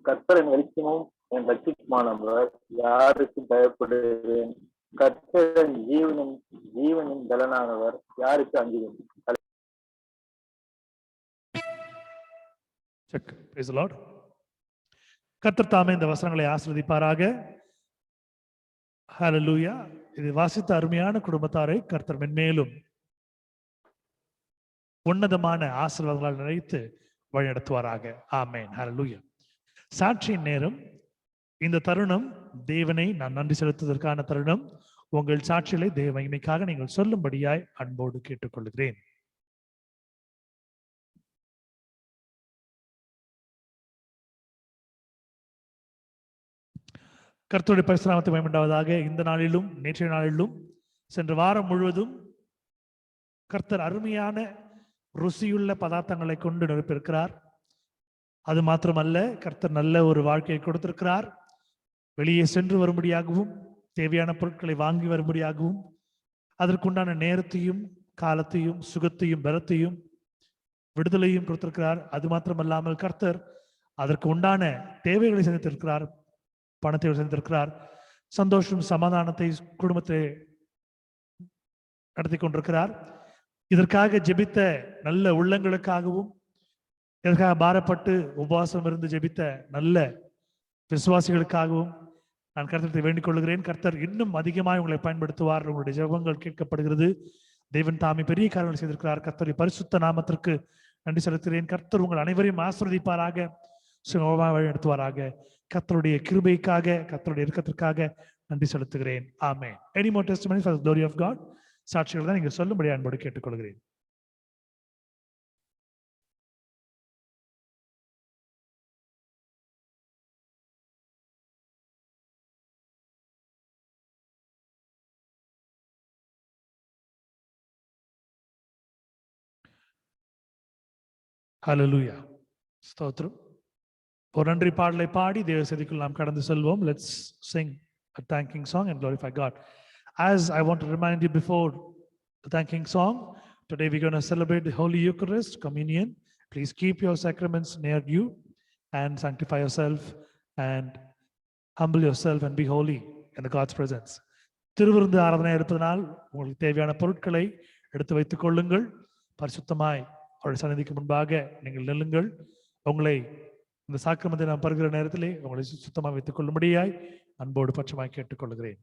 கர்த்தரின் வெளிச்சமும் என் ரட்சிப்புமானவர், யாருக்கு பயப்படுவேன்? கர்த்தரின் ஜீவனின் பலனானவர், யாருக்கு அஞ்சுவேன்? Check. Praise the Lord. கர்த்தர் தாமே இந்த வசனங்களை ஆசீர்வதிப்பாராக. ஹalleluya. இது வாசித்த அருமையான குடும்பத்தாரை கர்த்தர் மென்மேலும் உன்னதமான ஆசீர்வாதங்களால் நிறைத்து வழிநடத்துவாராக. ஆமென். ஹalleluya. சாட்சியின் நேரம். இந்த தருணம் தேவனை நான் நன்றி செலுத்துவதற்கான தருணம். உங்கள் சாட்சிகளை தேவ மகிமைக்காக நீங்கள் சொல்லும்படியாய் அன்போடு கேட்டுக்கொள்கிறேன். கர்த்தருடைய பரிசுத்த நாமத்தை மகிமையுண்டாவதாக. இந்த நாளிலும் நேற்றைய நாளிலும் சென்ற வாரம் முழுவதும் கர்த்தர் அருமையான ருசியுள்ள பதார்த்தங்களை கொண்டு நிரப்பியிருக்கிறார். அது மாத்திரமல்ல, கர்த்தர் நல்ல ஒரு வாழ்க்கையை கொடுத்திருக்கிறார். வெளியே சென்று வரும்படியாகவும் தேவையான பொருட்களை வாங்கி வரும்படியாகவும் அதற்குண்டான நேரத்தையும் காலத்தையும் சுகத்தையும் பலத்தையும் விடுதலையும் கொடுத்திருக்கிறார். அது மாத்திரமல்லாமல் கர்த்தர் அதற்கு உண்டான தேவைகளை சந்தித்திருக்கிறார். பணத்தை சந்தித்திருக்கிறார். சந்தோஷம் சமாதானத்தை குடும்பத்தை நடத்தி கொண்டிருக்கிறார். இதற்காக ஜெபித்த நல்ல உள்ளங்களுக்காகவும் இதற்காக பாரப்பட்டு உபவாசம் இருந்து ஜெபித்த நல்ல விசுவாசிகளுக்காகவும் நான் கர்த்தரை வேண்டிக் கொள்கிறேன். கர்த்தர் இன்னும் அதிகமாக உங்களை பயன்படுத்துவார். உங்களுடைய ஜெபங்கள் கேட்கப்படுகிறது. தேவன் தாமே பெரிய காரியங்கள் செய்திருக்கிறார். கர்த்தருடைய பரிசுத்த நாமத்திற்கு நன்றி செலுத்துகிறேன். கர்த்தர் உங்கள் அனைவரையும் ஆசீர்வதிப்பாராக, சுகமாக வழிநடத்துவாராக. கர்த்தருடைய கிருபைக்காக, கர்த்தருடைய இரக்கத்திற்காக நன்றி செலுத்துகிறேன். ஆமென். Any more testimonies for the glory of God? சாட்சிகள் தான் நீங்க சொல்லும்படி அன்போடு கேட்டுக்கொள்கிறேன். Hallelujah. ஸ்தோத்திரம். ஒரு நன்றி பாடலை பாடி தேவ செய்திக்குள் நாம் கடந்து செல்வோம். Let's sing a thanking song and glorify God. As I want to remind you before the thanking song, today we're going to celebrate the Holy Eucharist, Communion. Please keep your sacraments near you and sanctify yourself and humble yourself and be holy in the God's presence. திருவிருந்து ஆராதனை இருப்பதனால் உங்களுக்கு தேவையான பொருட்களை எடுத்து வைத்துக் கொள்ளுங்கள். பரிசுத்தமாய் அவருடைய சந்நிதிக்கு முன்பாக நீங்கள் நில்லுங்கள். உங்களை இந்த சாக்கிரமத்தை நாம் பருகிற நேரத்திலே உங்களை சுத்தமாக வைத்துக் கொள்ளும்படியாய் அன்போடு பட்சமாய் கேட்டுக்கொள்கிறேன்.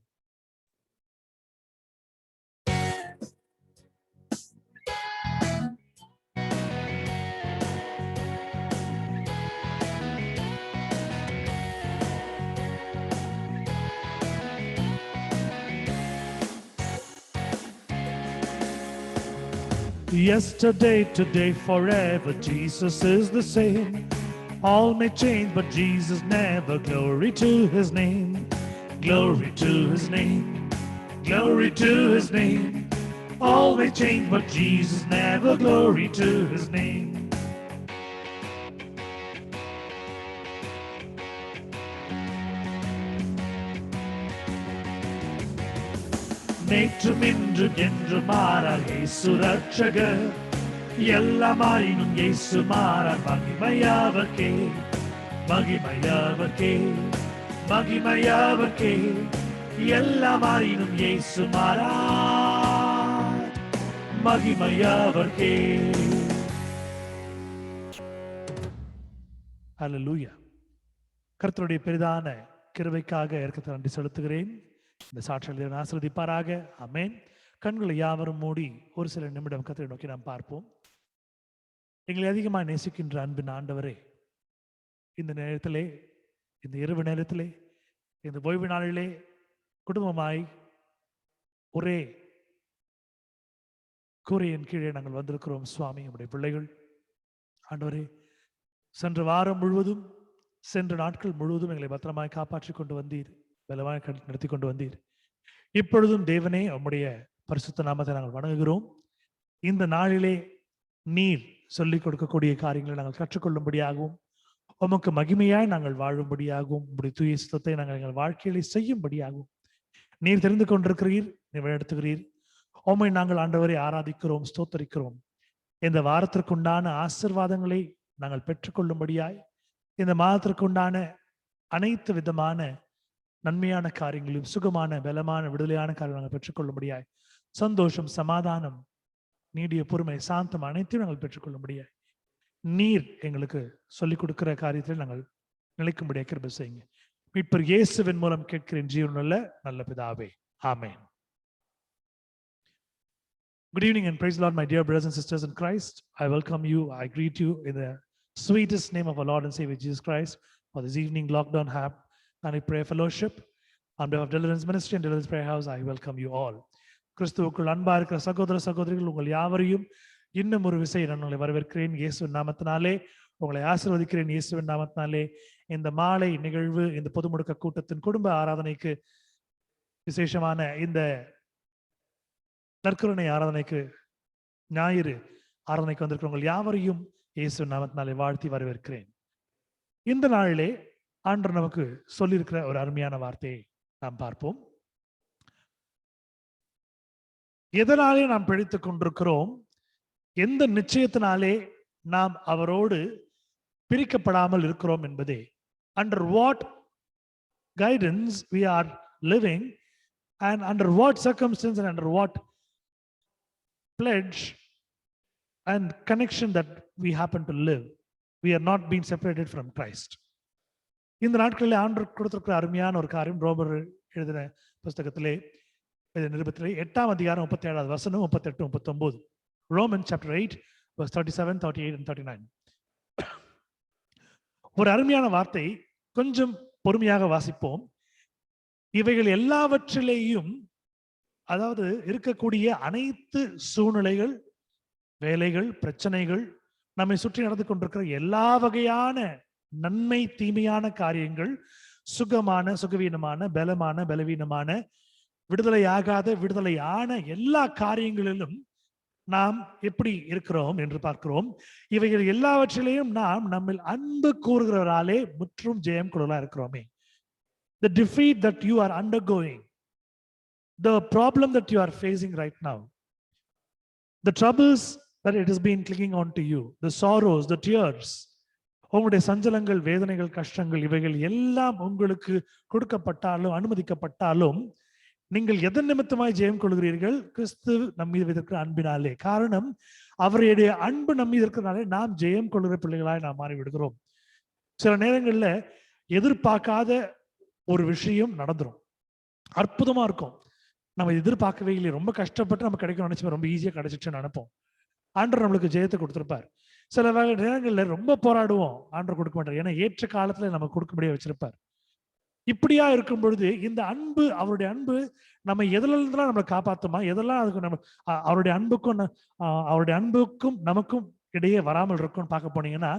Yesterday, today, forever, Jesus is the same. All may change, but Jesus never. Glory to his name. Glory to his name. Glory to his name. All may change, but Jesus never. Glory to his name. நேற்றும் இன்றும் என்றும் மாறார் இயேசு ரட்சகர். எல்லாமாயினும் இயேசு மாறார். மகிமையாவர்க்கே, மகிமையாவர்க்கே, மகிமையாவர்க்கே. எல்லாமாயினும் இயேசு மாறார். மகிமையாவர்க்கே. ஹல்லேலூயா. கர்த்தருடைய பெரிதான கிருபைக்காக இரக்கத்தை நன்றி செலுத்துகிறேன். இந்த சாட்சிகளை ஆசீர்வதிப்பாராக. ஆமென். கண்களை யாவரும் மூடி ஒரு சில நிமிடம் கர்த்தரை நோக்கி நாம் பார்ப்போம். எங்களை அதிகமாக நேசிக்கின்ற அன்பின் ஆண்டவரே, இந்த நேரத்திலே, இந்த இரவு நேரத்திலே, இந்த ஓய்வு நாளிலே குடும்பமாய் ஒரே கூரையின் கீழே நாங்கள் வந்திருக்கிறோம். சுவாமி, நம்முடைய பிள்ளைகள் ஆண்டவரே, சென்ற வாரம் முழுவதும், சென்ற நாட்கள் முழுவதும் எங்களை பத்திரமாய் காப்பாற்றி கொண்டு வந்தீர், பலமாய் நடத்தி கொண்டு வந்தீர். இப்பொழுதும் தேவனே, உம்முடைய பரிசுத்த நாமத்தை நாங்கள் வணங்குகிறோம். இந்த நாளிலே நீர் சொல்லிக் கொடுக்கக்கூடிய காரியங்களை நாங்கள் கற்றுக்கொள்ளும்படியாகவும், உமக்கு மகிமையாய் நாங்கள் வாழும்படியாகவும், உம்முடைய தூய சித்தத்தை நாங்கள் எங்கள் வாழ்க்கையிலே செய்யும்படியாகவும் நீர் தெரிந்து கொண்டிருக்கிறீர், நீர் வழிநடத்துகிறீர். உம்மை நாங்கள் ஆண்டவரை ஆராதிக்கிறோம், ஸ்தோத்தரிக்கிறோம். இந்த வாரத்திற்குண்டான ஆசீர்வாதங்களை நாங்கள் பெற்றுக்கொள்ளும்படியாய், இந்த மாதத்திற்குண்டான அனைத்து விதமான நன்மையான காரியங்களையும், சுகமான பலமான விடுதலையான காரியங்களை நாங்கள் பெற்றுக்கொள்ளும்படியாய், சந்தோஷம், சமாதானம், நீடிய பொறுமை, சாந்தம் அனைத்தையும் நாங்கள் பெற்றுக்கொள்ளும்படியாய் நீர் எங்களுக்கு சொல்லிக் கொடுக்கிற காரியத்தில் நாங்கள் நிலைக்கும்படியாக கிருபை செய்யுங்க. மீட்பர் இயேசுவின் மூலம் கேட்கிறேன் ஜீவனுள்ள நல்ல பிதாவே, ஆமென். Good evening and praise the Lord, my dear brothers and sisters in Christ. I welcome you. I greet you in the sweetest name of our Lord and Savior Jesus Christ for this evening lockdown and prayer fellowship. On behalf of Deliverance Ministry and Deliverance Prayer House, I welcome you all. கிறிஸ்துவுக்குள் அன்பா இருக்கிற சகோதர சகோதரிகள் உங்கள் யாவரையும் இன்னும் ஒரு விசை நான் உங்களை வரவேற்கிறேன். இயேசுவின் நாமத்தினாலே உங்களை ஆசீர்வதிக்கிறேன். இயேசுவின் நாமத்தினாலே இந்த மாலை நிகழ்வு, இந்த பொது முடக்க கூட்டத்தின் குடும்ப ஆராதனைக்கு, விசேஷமான இந்த நற்கருணை ஆராதனைக்கு, ஞாயிறு ஆராதனைக்கு வந்திருக்கிறவங்க யாவரையும் இயேசுவின் நாமத்தினாலே வாழ்த்தி வரவேற்கிறேன். இந்த நாளிலே ஆண்டவர் நமக்கு சொல்லியிருக்கிற ஒரு அருமையான வார்த்தையை நாம் பார்ப்போம். எதனாலே நாம் பிழைத்துக் கொண்டிருக்கிறோம், எந்த நிச்சயத்தினாலே நாம் அவரோடு பிரிக்கப்படாமல் இருக்கிறோம் என்பதே. Under what guidance we are living and under what circumstance and under what pledge and connection that we happen to live, we are not being separated from Christ. இந்த நாட்களில் ஆண்டவர் கொடுத்திருக்கிற அருமையான ஒரு காரியம் ரோமர் எழுதின புஸ்தகத்திலே நிருபத்திலே 8ஆம் அதிகாரம் 37வது வசனம் 38 39. Romans chapter 8 verse 37, 38 and 39. ஒரு அருமையான வார்த்தை, கொஞ்சம் பொறுமையாக வாசிப்போம். இவைகள் எல்லாவற்றிலேயும், அதாவது இருக்கக்கூடிய அனைத்து சூழ்நிலைகள், வேலைகள், பிரச்சனைகள், நம்மை சுற்றி நடந்து கொண்டிருக்கிற எல்லா வகையான நன்மை தீமையான காரியங்கள், சுகமான சுகவீனமான, பலமான பலவீனமான, விடுதலையாகாத விடுதலையான எல்லா காரியங்களிலும் நாம் எப்படி இருக்கிறோம் என்று பார்க்கிறோம். இவைகள் எல்லாவற்றிலேயும் நாம் நம்மில் அன்பு கூறுகிறவராலே முற்றும் ஜெயம் கொள்ளலா இருக்கிறோமே. The defeat that you are undergoing, the problem that you are facing right now, the troubles that it has been clinging on to you, the sorrows, the tears, உங்களுடைய சஞ்சலங்கள், வேதனைகள், கஷ்டங்கள், இவைகள் எல்லாம் உங்களுக்கு கொடுக்கப்பட்டாலும் அனுமதிக்கப்பட்டாலும் நீங்கள் எதன் நிமித்தமாய் ஜெயம் கொள்கிறீர்கள்? கிறிஸ்து நம் மீது வைத்திருக்கிற அன்பினாலே. காரணம், அவருடைய அன்பு நம் மீது இருக்கிறனாலே நாம் ஜெயம் கொள்கிற பிள்ளைகளாய் நாம் மாறிவிடுகிறோம். சில நேரங்கள்ல எதிர்பார்க்காத ஒரு விஷயம் நடந்துரும், அற்புதமா இருக்கும், நம்ம எதிர்பார்க்கவே இல்லை, ரொம்ப கஷ்டப்பட்டு நம்ம கிடைக்கும் நினைச்சு ரொம்ப ஈஸியா கிடைச்சிச்சுன்னு நினைப்போம். ஆண்டவர் நம்மளுக்கு ஜெயத்தை கொடுத்திருப்பார். சில நேரங்கள்ல ரொம்ப போராடுவோம், ஆண்டவர் கொடுக்க மாட்டார். ஏன்னா ஏற்ற காலத்துல நம்ம கொடுக்கும்படியா வச்சிருப்பார். இப்படியா இருக்கும் பொழுது இந்த அன்பு, அவருடைய அன்பு நம்ம எதுலாம் நம்மளை காப்பாத்துமா, எதெல்லாம் அதுக்கு நம்ம அவருடைய அன்புக்கும் நமக்கும் இடையே வராமல் இருக்கும்னு பார்க்க போனீங்கன்னா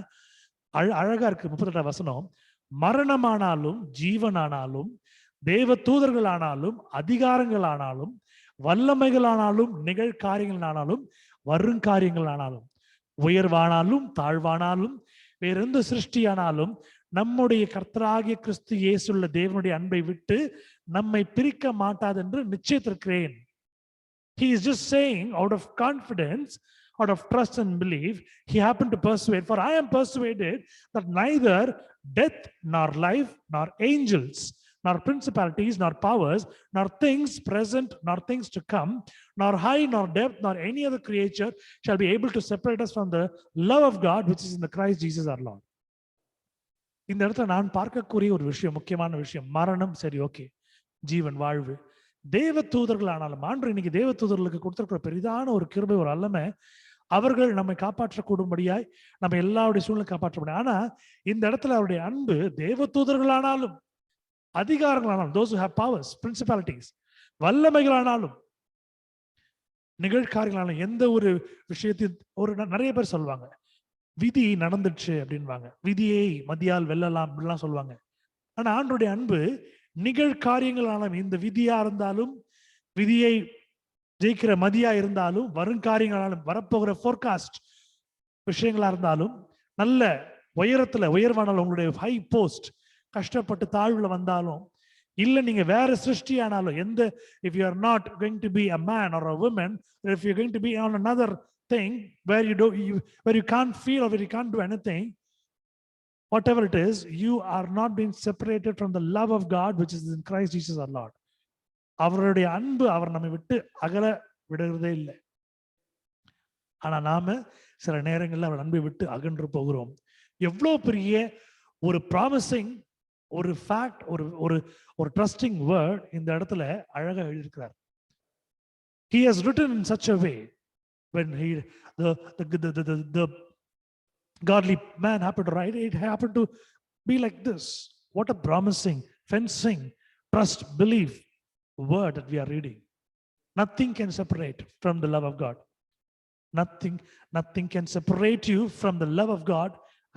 அழகா இருக்கு. 38 வசனம், மரணமானாலும் ஜீவனானாலும் தேவ தூதர்களானாலும் அதிகாரங்களானாலும் வல்லமைகளானாலும் நிகழ்காரியங்களானாலும் வருங்காரியங்களானாலும் உயர்வானாலும் தாழ்வானாலும் வேற எந்த சிருஷ்டியானாலும் நம்முடைய கர்த்தராகிய கிறிஸ்து இயேசுள்ள தேவனுடைய அன்பை விட்டு நம்மை பிரிக்க மாட்டாது என்று நிச்சயித்திருக்கிறேன். He is just saying out of confidence, out of trust and belief, he happened to persuade, for I am persuaded that neither death nor life nor angels nor principalities nor powers nor things present nor things to come nor high nor depth nor any other creature shall be able to separate us from the love of God which is in the Christ Jesus our Lord. இந்த இடத்துல நான் பார்க்கக்கூடிய ஒரு விஷயம், முக்கியமான விஷயம், மரணம் சரி, ஓகே, ஜீவன், வாழ்வு, தேவ தூதர்கள் ஆனாலும் ஆண்டவர் இன்னைக்கு தேவ தூதர்களுக்கு கொடுத்திருக்கிற பெரிதான ஒரு கிருபை, ஒரு அல்லமை, அவர்கள் நம்மை காப்பாற்றக்கூடும்படியாய் நம்ம எல்லாருடைய சூழ்நிலை காப்பாற்ற முடியும். ஆனா இந்த இடத்துல அவருடைய அன்பு தேவ தூதர்களானாலும் அதிகாரங்களானாலும், those who have powers, principalities, வல்லமைகளானாலும் நிகழ்காரியங்களானாலும், எந்த ஒரு விஷயத்தையும் ஒரு நிறைய பேர் சொல்லுவாங்க விதி நடந்துச்சு அப்படின்வாங்க, விதியை மதியால் வெல்லலாம் அப்படின்லாம் சொல்லுவாங்க. ஆனா ஆண்டவருடைய அன்பு நிகழ்காரியங்களானாலும், இந்த விதியா இருந்தாலும், விதியை ஜெயிக்கிற மதியா இருந்தாலும், வருங்காரியங்களாலும், வரப்போகிற போர்காஸ்ட் விஷயங்களா இருந்தாலும், நல்ல உயரத்துல உயர்வானாலும், உங்களுடைய ஹை போஸ்ட் கஷ்டப்பட்டு தாழ்வுல வந்தாலும், இல்ல நீங்க வேற சிருஷ்டியானாலும், எந்த if you are not going to be a man or a woman, if you are going to be on another thing where where you can't feel or where you can't do anything, whatever it is, you are not being separated from the love of God which is in Christ Jesus our Lord. அவருடைய அன்பு அவர் நம்மை விட்டு அகல விடுறதே இல்லை. ஆனா நாம சில நேரங்கள்ல அவர் அன்பை விட்டு அகன்று போகிறோம். எவ்வளவு பெரிய ஒரு ப்ராமிசிங், ஒரு ஃபேக்ட், ஒரு ஒரு ஒரு ட்ரஸ்டிங் வேர்ட் இந்த இடத்துல அழகா எழுதியிருக்கிறார். He has written in such a way when the godly man happened to write, it happened to be like this. What a promising, fencing, trust, believe word that we are reading. Nothing can separate from the love of God. Nothing can separate you from the love of God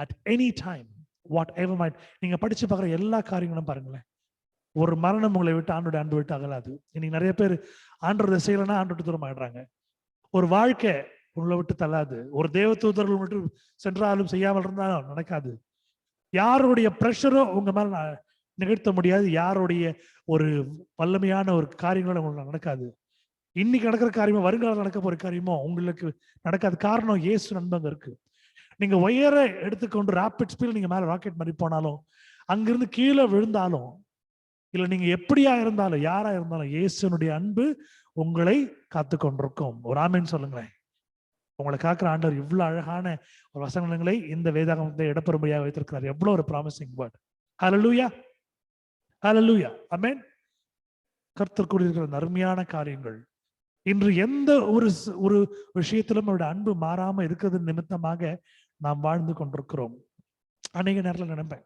at any time, whatever might. நீங்க படிச்சு பார்க்குற எல்லா காரியங்களும் பாருங்களேன், ஒரு மரணம் உங்களை விட்டு ஆண்டோட அன்பு விட்டு அகலாது. இன்னைக்கு நிறைய பேர் ஆண்டோட செய்யலைன்னா ஆண்டோட தூரம் ஆயிடுறாங்க. ஒரு வாழ்க்கை உங்களை விட்டு தள்ளாது. ஒரு தேவதூதர்கள் மட்டும் சென்றாலும் செய்யாமல் இருந்தாலும் நடக்காது. யாருடைய பிரஷரோ உங்க மேல நிகழ்த்த முடியாது. யாருடைய ஒரு வல்லமையான ஒரு காரியங்களும் உங்களுக்கு நடக்காது. இன்னைக்கு நடக்கிற காரியமோ வருங்காலம் நடக்க போற காரியமோ உங்களுக்கு நடக்காது. காரணம் இயேசு நண்பங்க இருக்கு. நீங்க உயர எடுத்துக்கொண்டு ராபிட் ஸ்பீட் நீங்க மேல ராக்கெட் மாதிரி போனாலும், அங்கிருந்து கீழே விழுந்தாலும், இல்ல நீங்க எப்படியா இருந்தாலும் யாரா இருந்தாலும் இயேசுனுடைய அன்பு உங்களை காத்து கொண்டிருக்கும். ஒரு ஆமென் சொல்லுங்களேன். உங்களை காக்கிற ஆண்டவர் இவ்வளவு அழகான ஒரு வசனங்களை இந்த வேதாகமத்தை இடப்பெறும்படியாக வைத்திருக்கிறார். எவ்வளவு ஒரு ப்ராமிசிங் வேர்ட். ஹல்லேலூயா, ஹல்லேலூயா, ஆமென். கர்த்தர் கூறியிருக்கிற அருமையான காரியங்கள் இன்று எந்த ஒரு விஷயத்திலும் அவருடைய அன்பு மாறாம இருக்கிறது நிமித்தமாக நாம் வாழ்ந்து கொண்டிருக்கிறோம். அநேக நேரத்தில் நினைப்பேன்,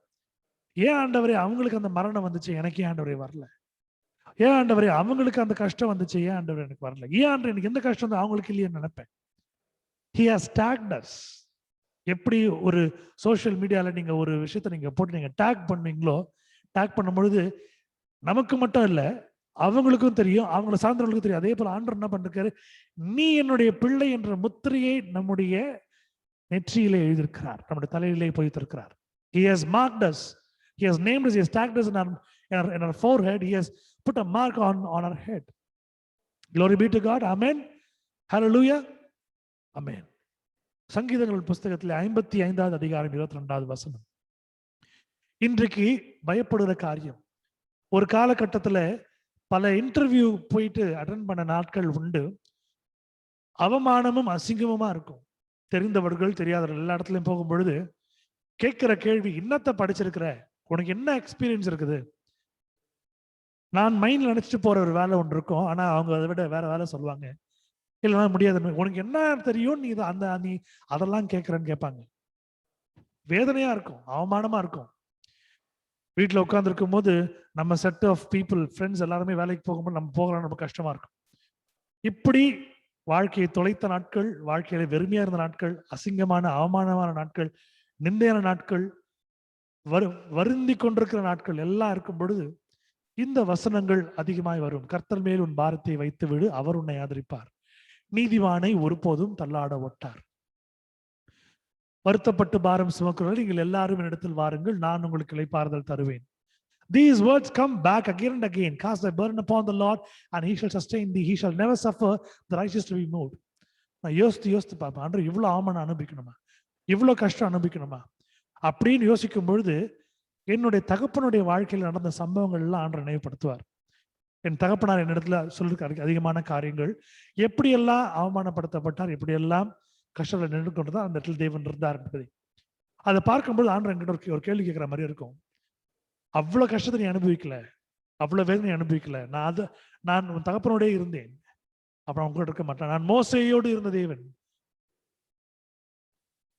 ஏன் ஆண்டவரே அவங்களுக்கு அந்த மரணம் வந்துச்சு, எனக்கு ஏன் ஆண்டவரே வரல? ஏன் ஆண்டவரே அவங்களுக்கு அந்த கஷ்டம் வந்துச்சு, ஏன் ஆண்டவரே எனக்கு வரல? ஏன் ஆண்டவரே எனக்கு எந்த கஷ்டம் வந்து அவங்களுக்கு இல்லையே நினைப்பேன். He has tagged us. எப்படி ஒரு சோசியல் மீடியால நீங்க ஒரு விஷயத்த நீங்க போட்டு நீங்க டேக் பண்ணுவீங்களோ, டேக் பண்ணும் பொழுது நமக்கு மட்டும் இல்ல அவங்களுக்கும் தெரியும், அவங்கள சார்ந்தவர்களுக்கும் தெரியும். அதே போல ஆண்டவர் என்ன பண்ணிருக்காரு, நீ என்னுடைய பிள்ளை என்ற முத்திரையை நம்முடைய நெற்றியிலே எழுதியிருக்கிறார், நம்முடைய தலையிலே பதித்திருக்கிறார். He has marked us. He has named us. He has tagged us in our forehead. He has put a mark on our head. Glory be to God. Amen. Hallelujah. Amen. சங்கீதங்கள் புஸ்தகத்தில் 55வது அதிகாரம் 22வது வசனம். இன்றைக்கு பயப்படுகிற காரியம், ஒரு காலகட்டத்தில் பல இன்டர்வியூ போயிட்டு அட்டென்ட் பண்ண நாட்கள் உண்டு. அவமானமும் அசிங்கமுமா இருக்கும். தெரிந்தவர்கள் தெரியாதவர்கள் எல்லா இடத்துலையும் போகும் பொழுது கேட்கிற கேள்வி, என்னத்தை படிச்சிருக்கிற, உனக்கு என்ன எக்ஸ்பீரியன்ஸ் இருக்குது? நான் மைண்ட்ல நினைச்சிட்டு போற ஒரு வேலை ஒன்று இருக்கும், ஆனா அவங்க அதை விட வேற வேலை சொல்லுவாங்க. இல்லைன்னா முடியாது, உனக்கு என்ன தெரியும், நீ அதெல்லாம் கேட்கறன்னு கேட்பாங்க. வேதனையா இருக்கும், அவமானமா இருக்கும். வீட்டில் உட்கார்ந்து இருக்கும் போது நம்ம செட் ஆஃப் பீப்புள், ஃப்ரெண்ட்ஸ் எல்லாருமே வேலைக்கு போகும்போது நம்ம போகலாம், ரொம்ப கஷ்டமா இருக்கும். இப்படி வாழ்க்கையை தொலைத்த நாட்கள், வாழ்க்கையில வெறுமையா இருந்த நாட்கள், அசிங்கமான அவமானமான நாட்கள், நிந்தையான நாட்கள், வருந்தி கொண்டிருக்கிற நாட்கள் எல்லாம் இருக்கும் பொழுது இந்த வசனங்கள் அதிகமாய் வரும். கர்த்தர் மேல் உன் பாரத்தை வைத்து விடு, அவர் உன்னை ஆதரிப்பார். நீதிமானை ஒருபோதும் தள்ளாட ஒட்டார். வருத்தப்பட்டு பாரம் சுமக்கிறவர்கள் நீங்கள் எல்லாரும் என்னிடத்தில் வாருங்கள், நான் உங்களுக்கு இளைப்பாறுதல் தருவேன். These words come back again and again. Cast thy burden upon the Lord and he shall sustain thee. He shall never suffer the righteous to be moved. நான் யோசித்து பார்ப்பேன், ஆண்டவர் இவ்வளவு அவமானம் அனுபவிக்கணுமா, இவ்வளவு கஷ்டம் அனுபவிக்கணுமா அப்படின்னு யோசிக்கும் பொழுது என்னுடைய தகப்பனுடைய வாழ்க்கையில் நடந்த சம்பவங்கள் எல்லாம் ஆண்டவர் நினைவுபடுத்துவார். என் தகப்பனார் என்னிடத்துல சொல்லிருக்காரு அதிகமான காரியங்கள், எப்படியெல்லாம் அவமானப்படுத்தப்பட்டார், எப்படியெல்லாம் கஷ்டத்தில் நின்று கொண்டுதான் அந்த இடத்துல தேவன் இருந்தார் என்பதை அதை பார்க்கும்போது ஆண்டவர் என்கிட்ட ஒரு கேள்வி கேட்கிற மாதிரி இருக்கும். அவ்வளவு கஷ்டத்தை நீ அனுபவிக்கல, அவ்வளவு வேதனை அனுபவிக்கல, நான் உன் தகப்பனோடே இருந்தேன், அப்புறம் அவங்க கூட இருக்க மாட்டேன். நான் மோசையோடு இருந்த தேவன்,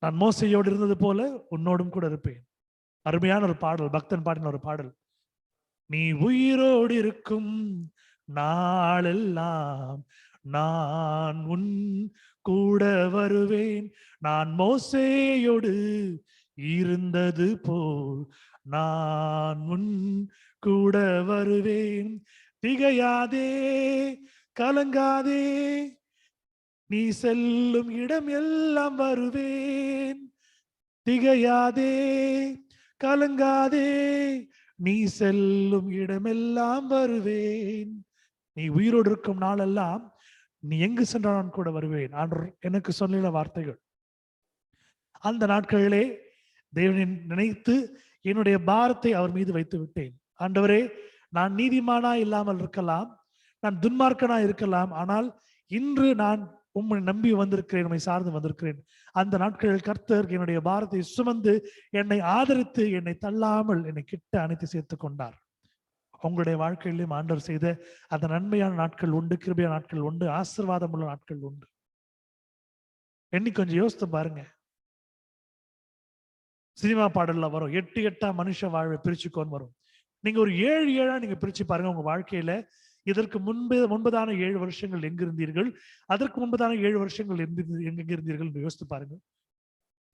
நான் மோசையோடு இருந்தது போல உன்னோடும் கூட இருப்பேன். அருமையான ஒரு பாடல், பக்தன் பாடின ஒரு பாடல். நீ உயிரோடு இருக்கும் நாளெல்லாம் நான் உன் கூட வருவேன், நான் மோசேயோடு இருந்தது போல் நான் உன் கூட வருவேன். திகையாதே கலங்காதே, நீ செல்லும் இடம் எல்லாம் வருவேன். திகையாதே கலங்காதே, நீ செல்லும் இடமெல்லாம் வருவேன். நீ உயிரோடு இருக்கும் நாளெல்லாம் நீ எங்கு சென்றால் நான் கூட வருவேன். ஆண்டவர் எனக்கு சொல்லின வார்த்தைகள். அந்த நாட்களிலே தேவனை நினைத்து என்னுடைய பாரத்தை அவர் மீது வைத்து விட்டேன். ஆண்டவரே, நான் நீதிமானா இல்லாமல் இருக்கலாம், நான் துன்மார்க்கனா இருக்கலாம், ஆனால் இன்று நான் உம்மை நம்பி வந்திருக்கிறேன், உம்மை சார்ந்து வந்திருக்கிறேன். அந்த நாட்களில் கர்த்தர் என்னுடைய பாரத்தை சுமந்து என்னை ஆதரித்து என்னை தள்ளாமல் என்னை கிட்ட அணைத்து சேர்த்துக் கொண்டார். உங்களுடைய வாழ்க்கையிலும் ஆண்டவர் செய்த அந்த நன்மையான நாட்கள் உண்டு, கிருபையான நாட்கள் உண்டு, ஆசீர்வாதம் உள்ள நாட்கள் உண்டு. என்னை கொஞ்சம் யோசித்து பாருங்க. சினிமா பாடல்ல வரும் 8 மனுஷ வாழ்வை பிரிச்சுக்கோன்னு வரும். நீங்க ஒரு 7 நீங்க பிரிச்சு பாருங்க உங்க வாழ்க்கையில. இதற்கு முன்பதான 7 வருஷங்கள் எங்கிருந்தீர்கள், அதற்கு முன்பதான 7 வருஷங்கள் எங்க இருந்தீர்கள் என்று யோசித்து பாருங்க.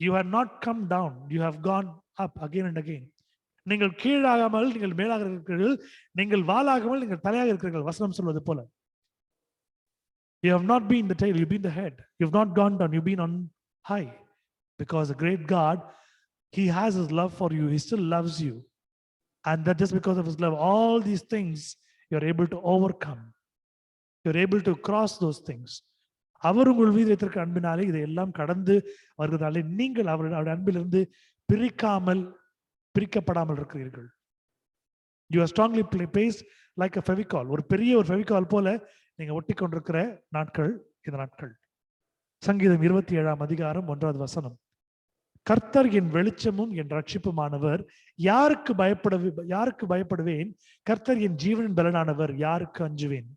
You have not come down, you have gone up again and again. நீங்கள் கீழாகாமல் நீங்கள் மேலாக இருக்கிறீர்கள், நீங்கள் வாலாகாமல் நீங்கள் தலையாக இருக்கிறீர்கள். வசனம் சொல்வது போல, you have not been the tail, you've been the head. You've not gone down, you've been on high. Because the great God, He has His love for you. He still loves you. And that just because of His love, all these things you're able to overcome. You're able to cross those things. அவர் உங்கள் மீது வைத்திருக்க அன்பினாலே இதையெல்லாம் கடந்து வருவதாலே நீங்கள் அவருடைய அன்பிலிருந்து பிரிக்கப்படாமல் இருக்கிறீர்கள். You are strongly placed like a Fevicol. ஒரு பெரிய ஒரு ஃபெவிகால் போல நீங்க ஒட்டி கொண்டிருக்கிற நாட்கள் இந்த நாட்கள். சங்கீதம் 27 அதிகாரம் 1வது வசனம். கர்த்தர் என் வெளிச்சமும் என் ரட்சிப்புமானவர், யாருக்கு பயப்படுவேன்? கர்த்தர் என் ஜீவனின் பலனானவர், யாருக்கு அஞ்சுவேன்?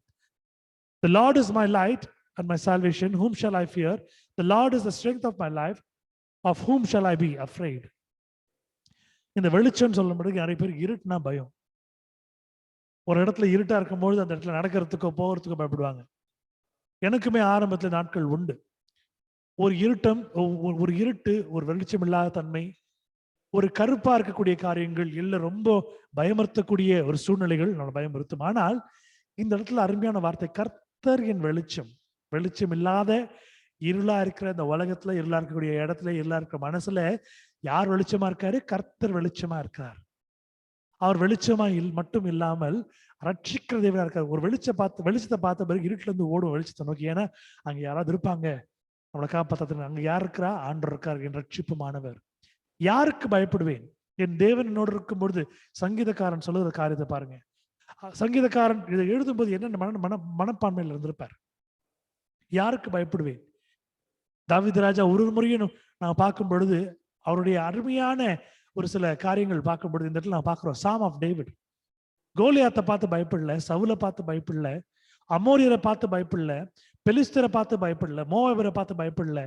The Lord is my light and my salvation, whom shall I fear? The Lord is the strength of my life, of whom shall I be afraid? இந்த வெளிச்சம் சொல்லும்போது நிறைய பேர் இருட்டுனா பயம். ஒரு இடத்துல இருட்டா இருக்கும்போது அந்த இடத்துல நடக்கிறதுக்கோ போகிறதுக்கோ பயப்படுவாங்க. எனக்குமே ஆரம்பத்துல நாட்கள் உண்டு. ஒரு இருட்டு, ஒரு வெளிச்சம் இல்லாத தன்மை, ஒரு கருப்பா இருக்கக்கூடிய காரியங்கள் எல்லாம் ரொம்ப பயமுறுத்தக்கூடிய ஒரு சூழ்நிலைகள் நம்மளை பயமுறுத்தும். ஆனால் இந்த இடத்துல அருமையான வார்த்தை, கர்த்தர் என் வெளிச்சம். வெளிச்சம் இல்லாத இருளா இருக்கிற இந்த உலகத்துல, இருளா இருக்கக்கூடிய இடத்துல, இருளா இருக்கிற மனசுல யார் வெளிச்சமா இருக்காரு? கர்த்தர் வெளிச்சமா இருக்கார். அவர் வெளிச்சமா மட்டும் இல்லாமல் ரட்சிக்கிற தேவனா இருக்கார். ஒரு வெளிச்சத்தை பார்த்த பிறகு இருட்டுல இருந்து ஓடும் வெளிச்சத்தை நோக்கி. ஏன்னா அங்க யாராவது இருப்பாங்க நம்மளை காப்பாற்ற. அங்க யார் இருக்கிறா? ஆண்டவர் இருக்கார், என் ரட்சிப்புமானவர். யாருக்கு பயப்படுவேன்? என் தேவன் என்னோடு இருக்கும் பொழுது. சங்கீதக்காரன் சொல்லுகிற காரியத்தை பாருங்க. சங்கீதக்காரன் இதை எழுதும்போது என்ன மனப்பான்மையில் இருந்திருப்பார். யாருக்கு பயப்படுவேன்? தாவீது ராஜா ஒரு முறையும் நான் பார்க்கும் பொழுது அவருடைய அருமையான ஒரு சில காரியங்கள் பார்க்கும் பொழுது இந்த இடத்துல நான் பார்க்கிறோம். சாம் ஆஃப் டேவிட். கோலியாத்தை பார்த்து பயப்படல, சவுலை பார்த்து பயப்படல, அமோரியரை பார்த்து பயப்படல, பெலிஸ்தரை பார்த்து பயப்படல, மோவாபியரை பார்த்து பயப்படல,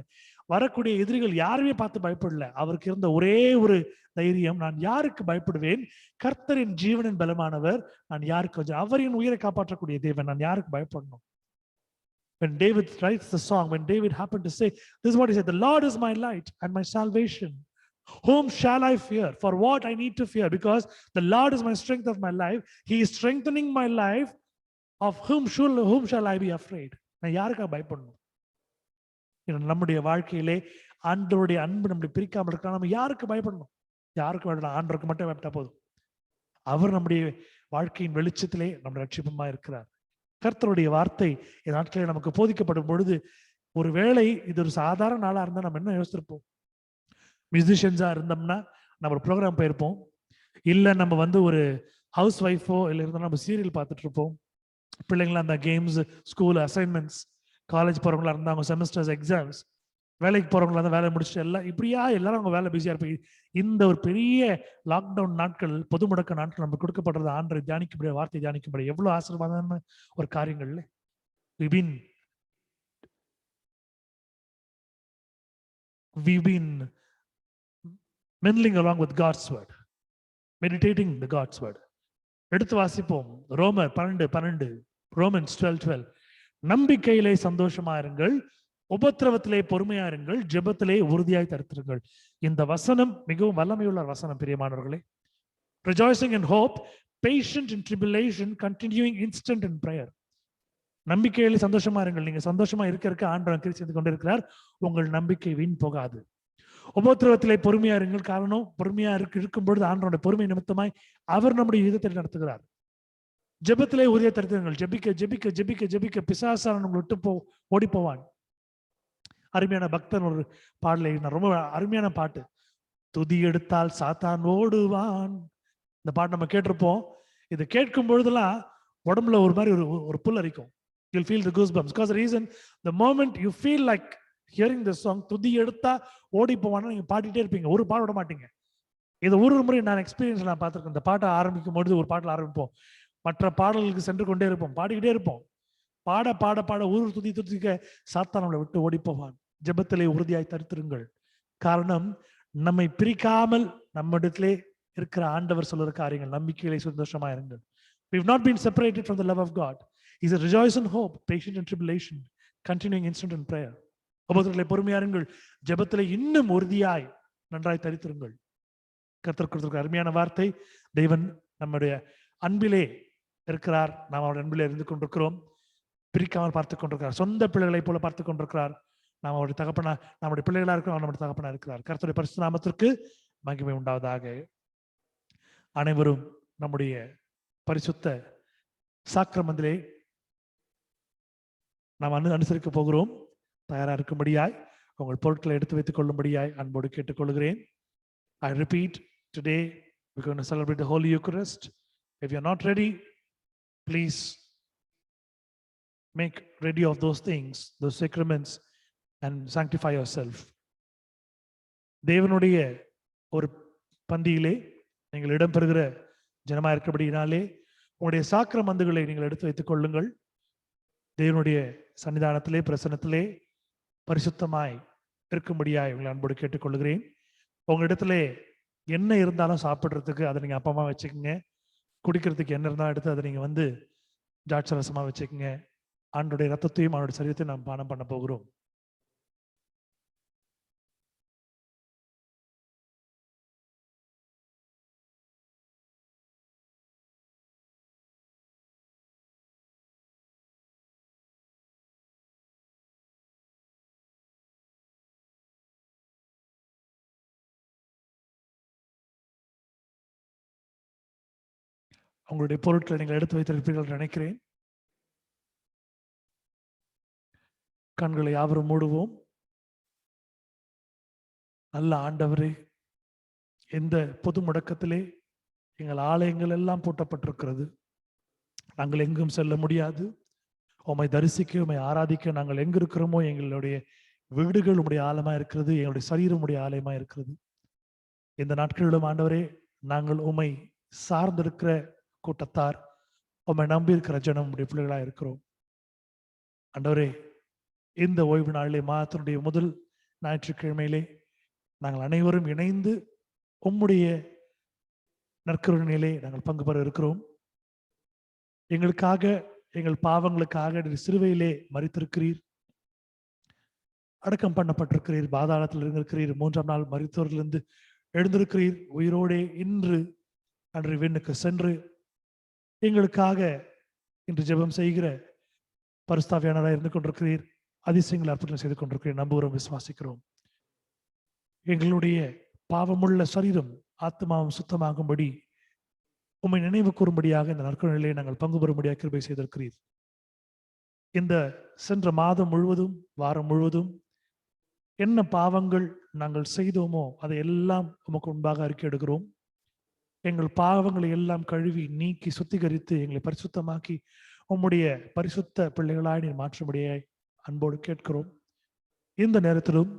வரக்கூடிய எதிரிகள் யாருமே பார்த்து பயப்படல. அவருக்கு இருந்த ஒரே ஒரு தைரியம், நான் யாருக்கு பயப்படுவேன்? கர்த்தரின் ஜீவனின் பலமானவர், நான் யாருக்கு? அவரின் உயிரை காப்பாற்றக்கூடிய தேவன், நான் யாருக்கு பயப்படணும்? When David writes the song, when David happened to say, this is what he said, the Lord is my light and my salvation. Whom shall I fear? For what I need to fear? Because the Lord is my strength of my life. He is strengthening my life. Of whom shall I be afraid? நான் யாருக்கா பயப்படணும்? நம்முடைய வாழ்க்கையிலே ஆண்டவருடைய அன்பு நம்மளை பிரிக்காமல் இருக்கலாம். நம்ம யாருக்கு பயப்படணும்? யாருக்கு பயப்படணும்? ஆண்டவருக்கு மட்டும் பயப்பட்டா போதும். அவர் நம்முடைய வாழ்க்கையின் வெளிச்சத்திலே நம்ம ரட்சிப்பமா இருக்கிறார். கர்த்தருடைய வார்த்தை இந்த நாட்களில் நமக்கு போதிக்கப்படும் பொழுது, ஒருவேளை இது ஒரு சாதாரண நாளா இருந்தா நம்ம என்ன யோசிச்சிருப்போம்? மியூசிஷியன்ஸா இருந்தோம்னா நம்ம ஒரு ப்ரோக்ராம் போயிருப்போம். இல்ல நம்ம ஒரு ஹவுஸ் ஒய்ஃபோ இல்லை இருந்தாலும் நம்ம சீரியல் பார்த்துட்டு இருப்போம். பிள்ளைங்களா அந்த கேம்ஸ், ஸ்கூல் அசைன்மெண்ட்ஸ், காலேஜ் போறவங்களா இருந்தா அவங்க செமஸ்டர்ஸ் எக்ஸாம்ஸ், வேலைக்கு போறவங்களா இருந்தா வேலை முடிச்சுட்டு எல்லாம் இப்படியா எல்லாரும் அவங்க வேலை பிஸியா இருப்பாங்க. இந்த ஒரு பெரிய லாக்டவுன் நாட்கள், பொது முடக்க நாட்கள் நமக்கு கொடுக்கப்படுறது ஆண்டரை தியானிக்கும்படி, வார்த்தை தியானிக்கும்படி எவ்வளவு ஆசீர்வாதமான ஒரு காரியங்கள்ல we've been mingling along with God's word, meditating the God's word. எடுத்து வாசிப்போம். ரோமர் 12:12, Romans 12:12. நம்பிக்கையிலே சந்தோஷமா இருங்கள், உபத்திரவத்திலே பொறுமையா இருங்கள், ஜெபத்திலே உறுதியாய் தரித்திருங்கள். இந்த வசனம் மிகவும் வல்லமையுள்ள வசனம் பிரியமானவர்களே. Rejoicing in hope, patient in tribulation, continuing instant in prayer. நம்பிக்கையிலே சந்தோஷமா இருங்கள். நீங்க சந்தோஷமா இருக்க ஆண்டவர் கிரியை செய்து கொண்டிருக்கிறார். உங்கள் நம்பிக்கை வீண் போகாது. உபத்திரவத்திலே பொறுமையா இருங்கள். காரணம், பொறுமையா இருக்கும் பொழுது ஆண்டவருடைய பொறுமை நிமித்தமாய் அவர் நம்முடைய யுத்தத்தை நடத்துகிறார். ஜெபத்திலே உறுதியை தருத்துங்கள். ஜெபிக்க ஜெபிக்க ஜெபிக்க ஜெபிக்க பிசாசானவன் உங்களை விட்டு ஓடி போவான். அருமையான பக்தன் ஒரு பாடலை, ரொம்ப அருமையான பாட்டு. துதி எடுத்தால் சாத்தான் ஓடுவான். இந்த பாட்டு நம்ம கேட்டிருப்போம். இது கேட்கும் பொழுதெல்லாம் உடம்புல ஒரு மாதிரி ஒரு புல் அரிக்கும். You'll feel the goosebumps because the reason, the moment you feel like hearing this song, துதி எடுத்தா ஓடி போவானா நீங்க பாடிட்டே இருப்பீங்க, ஒரு பாட விட மாட்டீங்க. இது ஒரு முறை நான் எக்ஸ்பீரியன்ஸ் நான் பார்த்திருக்கேன். இந்த பாட்டை ஆரம்பிக்கும் பொழுது ஒரு பாட்டில் ஆரம்பிப்போம், மற்ற பாடல்களுக்கு சென்று கொண்டே இருப்போம், பாடிக்கிட்டே இருப்போம். பாட பாட பாட ஒரு துதி துதிக்க சாத்தான் நம்மளை விட்டு ஓடி போவான். ஜெபத்திலே உறுதியாய் தரித்திருங்கள். காரணம், நம்மை பிரிக்காமல் நம்மிடத்திலே இருக்கிற ஆண்டவர் சொல்லுற காரியங்கள். நம்பிக்கையிலே சந்தோஷமா இருங்கள். We've not been separated from the love of God. He's a rejoice in hope, patient in tribulation, continuing instant in prayer. உபத்திரத்திலே பொறுமையா இருங்கள். ஜெபத்திலே இன்னும் உறுதியாய் நன்றாய் தரித்திருங்கள். கர்த்தர் கொடுத்திருக்கிற அருமையான வார்த்தை. தேவன் நம்முடைய அன்பிலே இருக்கிறார். நாம் அவருடைய அன்பிலே இருந்து கொண்டிருக்கிறோம். பிரிக்காமல் பார்த்து கொண்டிருக்கிறார். சொந்த பிள்ளைகளை போல பார்த்து கொண்டிருக்கிறார். நாம் அவருடைய தகப்பனா, நம்முடைய பிள்ளைகளா இருக்கிறோம், நம்முடைய தகப்பனா இருக்கிறார். கர்த்தருடைய பரிசுத்த நாமத்திற்கு மகிமை உண்டாவதாக. அனைவரும் நம்முடைய பரிசுத்த சாக்கிரமத்திலே நாம் அனுசரிக்க போகிறோம். தயாரா இருக்கும்படியாய் உங்கள் பொருட்களை எடுத்து வைத்துக் கொள்ளும்படியாய் அன்போடு கேட்டுக்கொள்கிறேன். I repeat, today we're going to celebrate the Holy Eucharist. If you're not ready, please make ready of those things, those sacraments, and sanctify yourself. தேவனுடைய ஒரு பந்தியிலே நீங்கள் இடம்பெறுகிற ஜனமா இருக்கிறபடியினாலே உங்களுடைய சாக்கிரமந்துகளை நீங்கள் எடுத்து வைத்துக் கொள்ளுங்கள். தேவனுடைய சன்னிதானத்திலே, பிரசன்னத்திலே பரிசுத்தமாய் இருக்கும்படியாய் உங்களை அன்போடு கேட்டுக்கொள்கிறேன். உங்க இடத்துல என்ன இருந்தாலும் சாப்பிட்றதுக்கு அதை நீங்க அப்பமா வச்சுக்கோங்க. குடிக்கிறதுக்கு என்ன இருந்தாலும் எடுத்து அதை நீங்க திராட்சரசமா வச்சுக்கோங்க. ஆண்டோடைய ரத்தத்தையும் அவனுடைய சரீரத்தையும் நாம் பானம் பண்ண போகிறோம். உங்களுடைய பொருட்களை நீங்கள் எடுத்து வைத்திருப்பீர்கள் நினைக்கிறேன். கண்களை யாவரும் மூடுவோம். நல்ல ஆண்டவரே, இந்த பொது முடக்கத்திலே எங்கள் ஆலயங்கள் எல்லாம் பூட்டப்பட்டிருக்கிறது. நாங்கள் எங்கும் செல்ல முடியாது. உம்மை தரிசிக்க, உம்மை ஆராதிக்க நாங்கள் எங்க இருக்கிறோமோ எங்களுடைய வீடுகள் உம்முடைய ஆலயமா இருக்கிறது, எங்களுடைய சரீரம் உம்முடைய ஆலயமா இருக்கிறது. இந்த நாட்களிலும் ஆண்டவரே, நாங்கள் உம்மை சார்ந்திருக்கிற கூட்டத்தார், உம்மை நம்பி இருக்கிற ஜனம் உடைய பிள்ளைகளா இருக்கிறோம். ஆண்டவரே, இந்த ஓய்வு நாளிலே, மாதத்தினுடைய முதல் ஞாயிற்றுக்கிழமையிலே நாங்கள் அனைவரும் இணைந்து உம்முடைய நற்கருணையிலே நாங்கள் பங்கு பெற இருக்கிறோம். எங்களுக்காக, எங்கள் பாவங்களுக்காக சிலுவையிலே மரித்திருக்கிறீர், அடக்கம் பண்ணப்பட்டிருக்கிறீர், பாதாளத்தில் இருந்திருக்கிறீர், 3ஆம் நாள் மரித்தோரிலிருந்து எழுந்திருக்கிறீர். உயிரோடே இன்று அன்று விண்ணுக்கு சென்று எங்களுக்காக இன்று ஜெபம் செய்கிற பரிசுத்தாவியானவராய் இருந்து கொண்டிருக்கிறீர். அதிசயங்கள் அற்புதம் செய்து கொண்டிருக்கிறீர். நம்புகிறோம், விசுவாசிக்கிறோம். எங்களுடைய பாவமுள்ள சரீரம் ஆத்மாவும் சுத்தமாகும்படி உம்மை நினைவு கூறும்படியாக இந்த நற்கருணையிலே நாங்கள் பங்கு பெறும்படியாக கிருபை செய்திருக்கிறீர். இந்த சென்ற மாதம் முழுவதும், வாரம் முழுவதும் என்ன பாவங்கள் நாங்கள் செய்தோமோ அதை எல்லாம் உமக்கு முன்பாக அறிக்கை எடுக்கிறோம். எங்கள் பாவங்களை எல்லாம் கழுவி நீக்கி சுத்திகரித்து எங்களை பரிசுத்தமாக்கி உம்முடைய பரிசுத்த பிள்ளைகளாய் நீர் மாற்றும்படியாய் அன்போடு கேட்கிறோம். இந்த நேரத்திலும்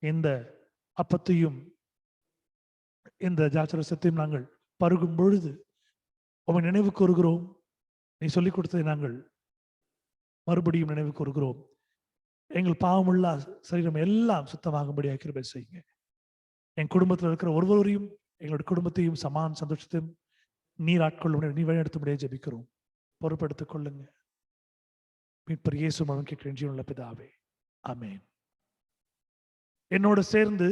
இந்த அப்பத்தையும் இந்த திராட்சரசத்தையும் நாங்கள் பருகும் பொழுது உம்மை நினைவு கூறுகிறோம். நீ சொல்லிக் கொடுத்ததை நாங்கள் மறுபடியும் நினைவு கூறுகிறோம். எங்கள் பாவமுள்ள சரீரம் எல்லாம் சுத்தமாகும்படியாக கிருபை செய்யுங்க. என் குடும்பத்தில் இருக்கிற ஒருவரையும், எங்களுடைய குடும்பத்தையும் சமான் சந்தோஷத்தையும் நீர் ஆட்கொள்ள, நீ வழிநடத்தும்படியாக ஜெபிக்கிறோம். பொறுப்பெடுத்துக் கொள்ளுங்க. மீட்பர் இயேசு மூலம் கேட்கிறேன் ஜீவனுள்ள பிதாவே, ஆமென். என்னோடு சேர்ந்து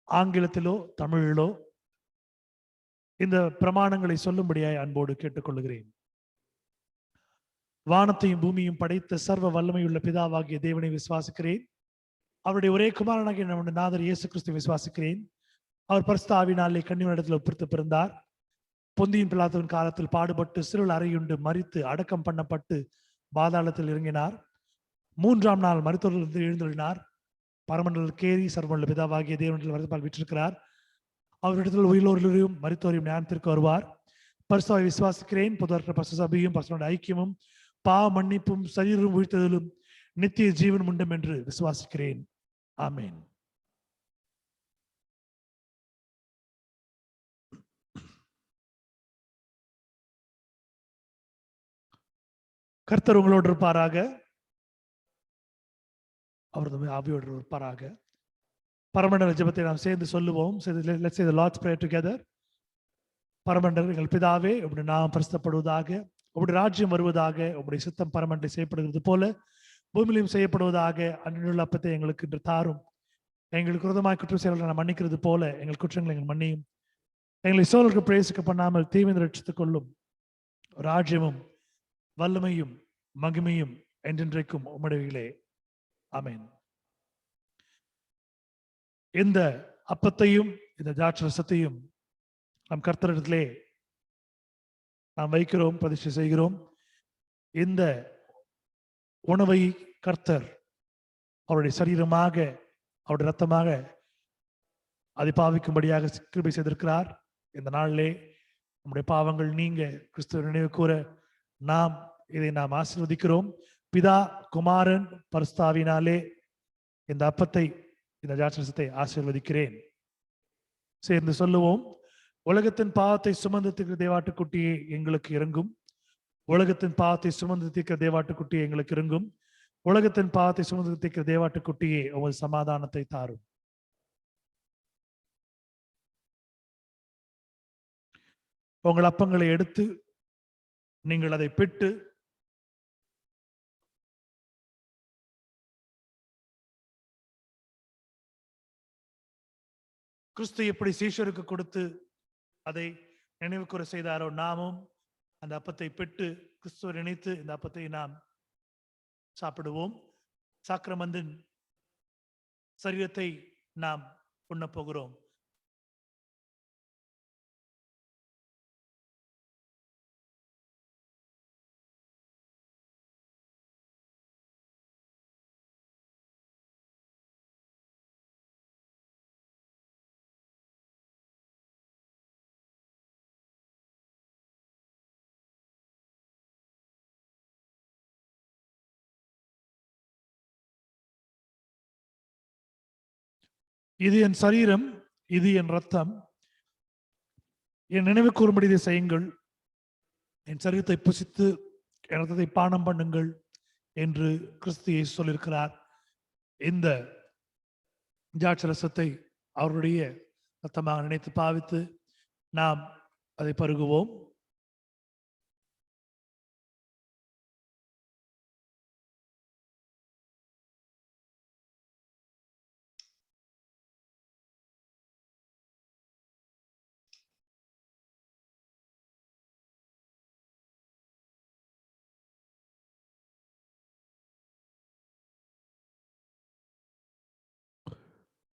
ஆங்கிலத்திலோ தமிழிலோ இந்த பிரமாணங்களை சொல்லும்படியாய் அன்போடு கேட்டுக்கொள்கிறேன். வானத்தையும் பூமியும் படைத்த சர்வ வல்லமையுள்ள பிதாவாகிய தேவனை விசுவாசிக்கிறேன். அவருடைய ஒரே குமாரனாகிய நம்முடைய நாதர் இயேசு கிறிஸ்துவை விசுவாசிக்கிறேன். அவர் பரிசுத்த ஆவியினாலே கன்னிமரிடத்தில் ஒப்பித்து பிறந்தார். பொந்தியின் பிலாத்துவின் காலத்தில் பாடுபட்டு சிறுல் அறையுண்டு மரித்து அடக்கம் பண்ணப்பட்டு பாதாளத்தில் இறங்கினார். 3ஆம் நாள் மரித்தோரிலிருந்து எழுந்தருளினார். பரமண்டலத்தில் கேரி சர்வமண்டல பிதாவாகிய தேவனிடத்தில் வரப்பால் விற்றிருக்கிறார். அவரிடத்தில் உயிரோரிலும் மரித்தோரையும் ஞானத்திற்கு வருவார். பரிசுத்தவை விசுவாசிக்கிறேன். புதற்ற பரிசுத்த சபையும் பரிசுத்த ஐக்கியமும் பாவ மன்னிப்பும் சரீரம் உயிர்த்ததிலும் நித்திய ஜீவன் உண்டும் என்று விசுவாசிக்கிறேன். ஆமென். கர்த்தர் உங்களோடு இருப்பாராக. அவரது ஆவியோடு இருப்பாராக. பரமண்டல ஜெபத்தை நாம் சேர்ந்து சொல்லுவோம். Let's say the Lord's Prayer together. பரமண்டல எங்கள் பிதாவே, உம்முடைய நாமம் பரிசுத்தப்படுவதாக, உம்முடைய ராஜ்யம் வருவதாக, உம்முடைய சித்தம் பரமண்டலில் செய்யப்படுகிறது போல பூமியிலும் செய்யப்படுவதாக. அன்றைய அப்பத்தை எங்களுக்கு இன்று தாரும். எங்களுக்கு விரோதமாய் குற்றம் செயல்களை நாம் மன்னிக்கிறது போல எங்கள் குற்றங்களை எங்கள் மன்னியும். எங்களை சோழருக்கு பிரேசிக்க பண்ணாமல் தீவிர ரட்சித்துக் கொள்ளும். ராஜ்யமும் வல்லமையும் மகிமையும் என்றென்றைக்கும் உம்முடையவைகளே. ஆமென். இந்த அப்பத்தையும் இந்த திராட்சரசத்தையும் நம் கர்த்தரிடத்திலே நாம் வைக்கிறோம், பிரதிஷ்டை செய்கிறோம். இந்த உணவை கர்த்தர் அவருடைய சரீரமாக அவருடைய ரத்தமாக அதை பாவிக்கும்படியாக கிருபை செய்திருக்கிறார். இந்த நாளிலே நம்முடைய பாவங்கள் நீங்க கிறிஸ்துவ நினைவு கூற இதை நாம் ஆசீர்வதிக்கிறோம். பிதா குமாரன் பரிசுத்தாவினாலே இந்த அப்பத்தை இந்த திராட்சரசத்தை ஆசீர்வதிக்கிறேன். சேர்ந்து சொல்லுவோம். உலகத்தின் பாவத்தை சுமந்து தீர்க்கிற தேவாட்டுக்குட்டியே எங்களுக்கு இறங்கும். உலகத்தின் பாவத்தை சுமந்து தீர்க்கிற தேவாட்டுக்குட்டியே எங்களுக்கு இறங்கும். உலகத்தின் பாவத்தை சுமந்து தீர்க்கிற தேவாட்டுக்குட்டியே உமது சமாதானத்தை தாரும். உங்கள் அப்பங்களை எடுத்து நீங்கள் அதை பெற்று கிறிஸ்து எப்படி சீஷருக்கு கொடுத்து அதை நினைவு கூற செய்தாரோ, நாமும் அந்த அப்பத்தை பெற்று கிறிஸ்துவை நினைத்து இந்த அப்பத்தை நாம் சாப்பிடுவோம். சாக்கிரமந்தின் சரீரத்தை நாம் உண்ணப் போகிறோம். இது என் சரீரம், இது என் ரத்தம். என் நினைவு கூறும்படி இதை செய்யுங்கள். என் சரீரத்தை புசித்து என் ரத்தத்தை பானம் பண்ணுங்கள் என்று கிறிஸ்து இயேசு சொல்லியிருக்கிறார். இந்த திராட்சரசத்தை அவருடைய ரத்தமாக நினைத்து பாவித்து நாம் அதை பருகுவோம்.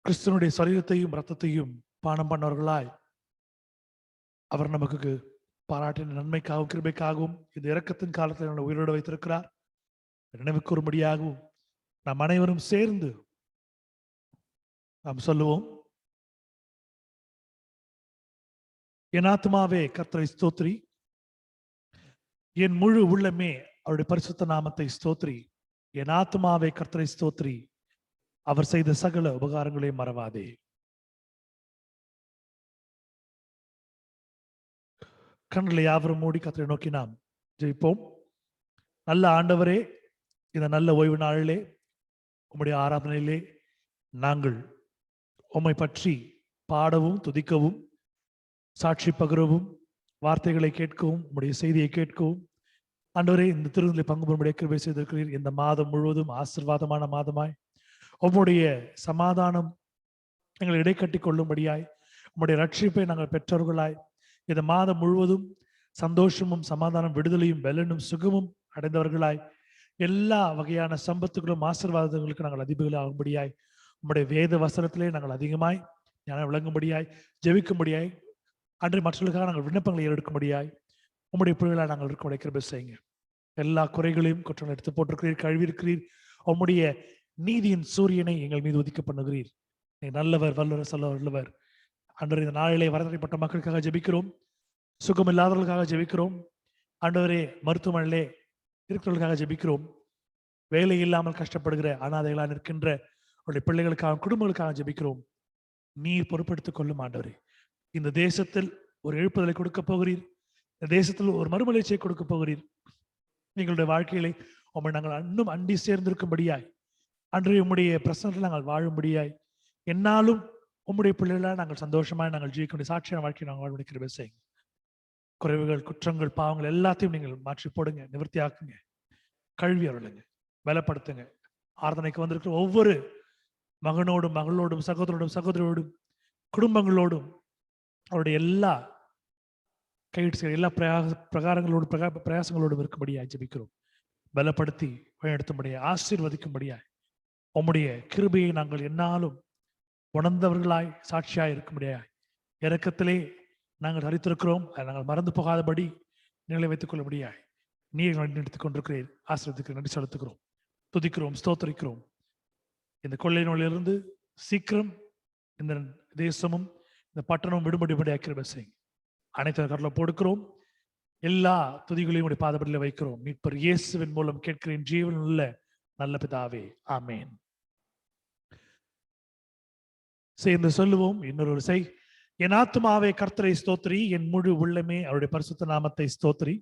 கிறிஸ்துவனுடைய சரீரத்தையும் ரத்தத்தையும் பானம் பண்ணவர்களாய் அவர் நமக்கு பாராட்டின நன்மைக்காகவும் கிருபைக்காகவும் இந்த இரக்கத்தின் காலத்தில் நம்மை உயிரோடு வைத்திருக்கிறார். நினைவு கூறும்படியாகவும் நாம் அனைவரும் சேர்ந்து நாம் சொல்லுவோம். என் ஆத்துமாவே கர்த்தரை ஸ்தோத்ரி, என் முழு உள்ளமே அவருடைய பரிசுத்த நாமத்தை ஸ்தோத்ரி. என் ஆத்துமாவே கர்த்தரை ஸ்தோத்ரி, அவர் செய்த சகல உபகாரங்களையும் மறவாதே. கண்களை யாவரும் மூடி கர்த்தரை நோக்கி நாம் ஜெபிப்போம். நல்ல ஆண்டவரே, இந்த நல்ல ஓய்வு நாளிலே உம்முடைய ஆராதனையிலே நாங்கள் உம்மை பற்றி பாடவும் துதிக்கவும் சாட்சி பகிரவும் வார்த்தைகளை கேட்கவும் உம்முடைய செய்தியை கேட்கவும் ஆண்டவரே இந்த திருவிழா பங்கு பெறும்படியாக கிருபை செய்திருக்கிறீர். இந்த மாதம் முழுவதும் ஆசீர்வாதமான மாதமாய் உம்முடைய சமாதானம் எங்களை இடைக்கட்டி கொள்ளும்படியாய் உம்முடைய ரட்சிப்பை நாங்கள் பெற்றவர்களாய் இந்த மாதம் முழுவதும் சந்தோஷமும் சமாதானம் விடுதலையும் வெள்ளனும் சுகமும் அடைந்தவர்களாய் எல்லா வகையான சம்பத்துகளும் ஆசீர்வாதங்களுக்கு நாங்கள் அதிபதிகளாகும்படியாய் உம்முடைய வேத வசனத்திலே நாங்கள் அதிகமாய் ஞானம் விளங்கும்படியாய் ஜெபிக்கும்படியாய் அன்றைய மற்றவர்களுக்காக நாங்கள் விண்ணப்பங்களை ஏறெடுக்கும்படியாய் உம்முடைய பிள்ளைகளாக நாங்கள் இருக்கும்படி கிருபை செய்யுங்க. எல்லா குறைகளையும் குற்றங்கள் எடுத்து போட்டிருக்கிறீர், கழுவிருக்கிறீர். உம்முடைய நீதியின் சூரியனை எங்கள் மீது உதிக்க பண்ணுகிறீர். நீ நல்லவர், வல்லவர், சொல்ல வல்லவர். அன்றைய இந்த நாளிலே வரதடைப்பட்ட மக்களுக்காக ஜெபிக்கிறோம். சுகம் இல்லாதவர்களுக்காக ஜெபிக்கிறோம். ஆண்டவரே, மருத்துவமனையிலே இருக்கிறவர்களுக்காக ஜெபிக்கிறோம். வேலை இல்லாமல் கஷ்டப்படுகிற அனாதைகளாக நிற்கின்ற அவருடைய பிள்ளைகளுக்காக, குடும்பங்களுக்காக ஜெபிக்கிறோம். நீர் பொறுப்பெடுத்துக் கொள்ளும் ஆண்டவரே. இந்த தேசத்தில் ஒரு எழுப்புதலை கொடுக்க போகிறீர். இந்த தேசத்தில் ஒரு மறுமலர்ச்சியை கொடுக்க போகிறீர். எங்களுடைய வாழ்க்கையிலே உம்மை நாங்கள் இன்னும் அண்டி சேர்ந்திருக்கும்படியாய், அன்றைய உம்முடைய பிரசனத்தில் நாங்கள் வாழும்படியாய், என்னாலும் உம்முடைய பிள்ளைகளாக நாங்கள் சந்தோஷமாய் நாங்கள் ஜீவிக்க சாட்சியான வாழ்க்கையை நாங்கள் வாழ்வதை கிருபை செய்யுங்க. குறைவுகள், குற்றங்கள், பாவங்கள் எல்லாத்தையும் நீங்கள் மாற்றி போடுங்க, நிவர்த்தி ஆக்குங்க, கல்வி அருளுங்க, பலப்படுத்துங்க. ஆராதனைக்கு வந்திருக்கிற ஒவ்வொரு மகனோடும், மகளோடும், சகோதரோடும், சகோதரியோடும், குடும்பங்களோடும், அவருடைய எல்லா கையெழுத்து எல்லா பிரகாரங்களோடு பிரயாசங்களோடும் இருக்கும்படியா ஜெபிக்கிறோம். பலப்படுத்தி வழிநடத்தும்படியா, ஆசீர்வதிக்கும்படியாய், உம்முடைய கிருபையை நாங்கள் என்னாலும் உணர்ந்தவர்களாய் சாட்சியாய் இருக்கும்படியாய், இரக்கத்திலே நாங்கள் அறித்திருக்கிறோம். அதை நாங்கள் மறந்து போகாதபடி நிலை வைத்துக் கொள்ளும்படியாய் நீர் நடத்திக் கொண்டிருக்கிறீர். ஆசீர்வதிக்கிறேன், நன்றி செலுத்துகிறோம், துதிக்கிறோம், ஸ்தோத்திரிக்கிறோம். இந்த கொள்ளை நோயிலிருந்து சீக்கிரம் இந்த தேசமும் இந்த பட்டணமும் விடுபடிபடியாக கிருபை செய்யுங்க. அனைத்து கடலில் போடுக்கிறோம். எல்லா துதிகளையும் உடைய பாதபடியில் வைக்கிறோம். மீட்பர் இயேசுவின் மூலம் கேட்கிறேன் ஜீவன் உள்ள நல்ல பிதாவே, ஆமேன். சேர்ந்து சொல்லுவோம் இன்னொரு செய். என் ஆத்துமாவே கர்த்தரை ஸ்தோத்திரி, என் முழு உள்ளமே அவருடைய பரிசுத்த நாமத்தை ஸ்தோத்திரி.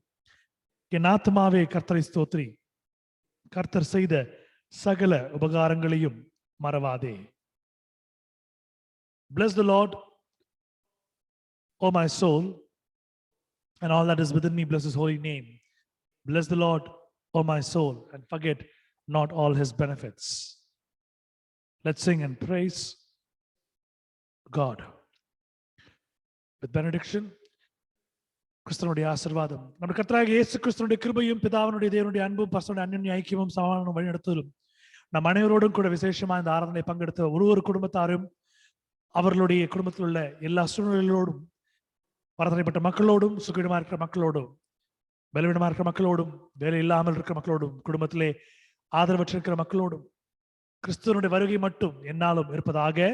என் ஆத்துமாவே கர்த்தரை ஸ்தோத்திரி, கர்த்தர் செய்த சகல உபகாரங்களையும் மறவாதே. Bless the Lord, O my soul, and all that is within me, bless his holy name. Bless the Lord, O my soul, and forget not all his benefits. Let's sing and praise God with benediction. கிறிஸ்துவனுடைய ஆசீர்வாதம், நம்ம கர்த்தராகிய இயேசு கிறிஸ்துவனுடைய கிருபையும், பிதாவினுடைய தேவனுடைய அன்பும், பரிசுத்த அன்யோன்ய ஐக்கியமும், சமாதானமும் வழிநடத்துதலும் நம் அனைவரோடும் கூட விசேஷமா இந்த ஆராதனை பங்கெடுத்த ஒரு குடும்பத்தாரும், அவர்களுடைய குடும்பத்தில் உள்ள எல்லா சூழ்நிலைகளோடும், வரதடைப்பட்ட மக்களோடும், சுகிடமா இருக்கிற மக்களோடும், பலவீனமா இருக்கிற மக்களோடும், வேலை இல்லாமல் இருக்கிற மக்களோடும், குடும்பத்திலே ஆதரவற்ற இருக்கிற மக்களோடும், கிறிஸ்துவனுடைய வருகை மட்டும் என்னாலும் இருப்பதாக.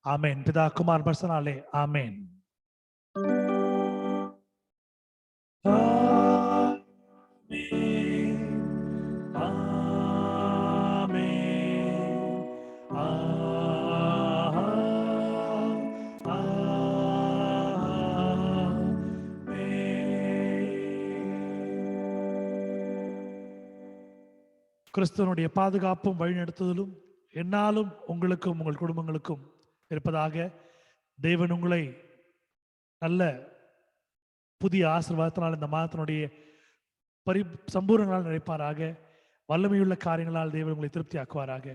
ஆமேன். பிதா, குமார், பரிசுத்தனாலே ஆமேன். கிறிஸ்துவனுடைய பாதுகாப்பும் வழிநடத்துதலும் என்னாலும் உங்களுக்கும் உங்கள் குடும்பங்களுக்கும் இருப்பதாக. தேவன் உங்களை நல்ல புதிய ஆசீர்வாதத்தினால் இந்த மாதத்தினுடைய சம்பூர்ணங்களால் நினைப்பாராக. வல்லமையுள்ள காரியங்களால் தேவன் உங்களை திருப்தி ஆக்குவாராக.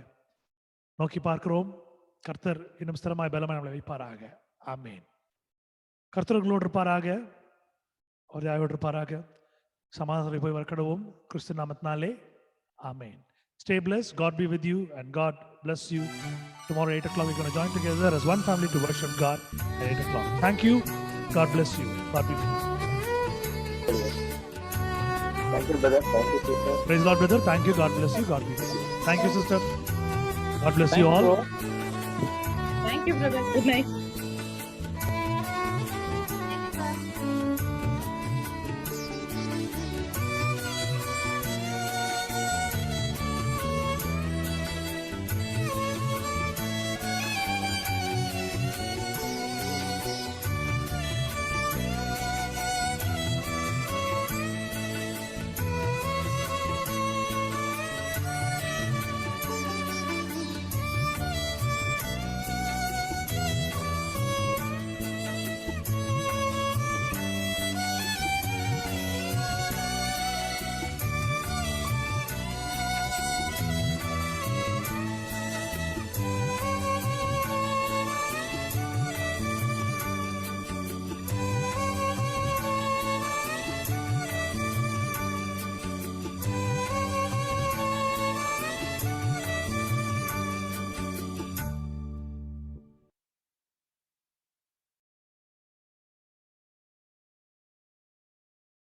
நோக்கி பார்க்கிறோம். கர்த்தர் இன்னும் ஸ்திரமாய் பலமாய் நம்மளை வைப்பாராக. ஆமேன். கர்த்தர்களோடு இருப்பாராக, அவர் யாரோடு இருப்பாராக. சமாதானத்தை போய் வரக்கடவும் கிறிஸ்து நாமத்தினாலே. Amen. Stay blessed. God be with you and God bless you. Tomorrow 8 o'clock we're going to join together as one family to worship God at 8 o'clock. Thank you. God bless you. God be with you. Thank you, brother. Thank you, sister. Praise God, brother. Thank you. God bless you. God be with you. Thank you, sister. God bless you all. Thank you, brother. Good night.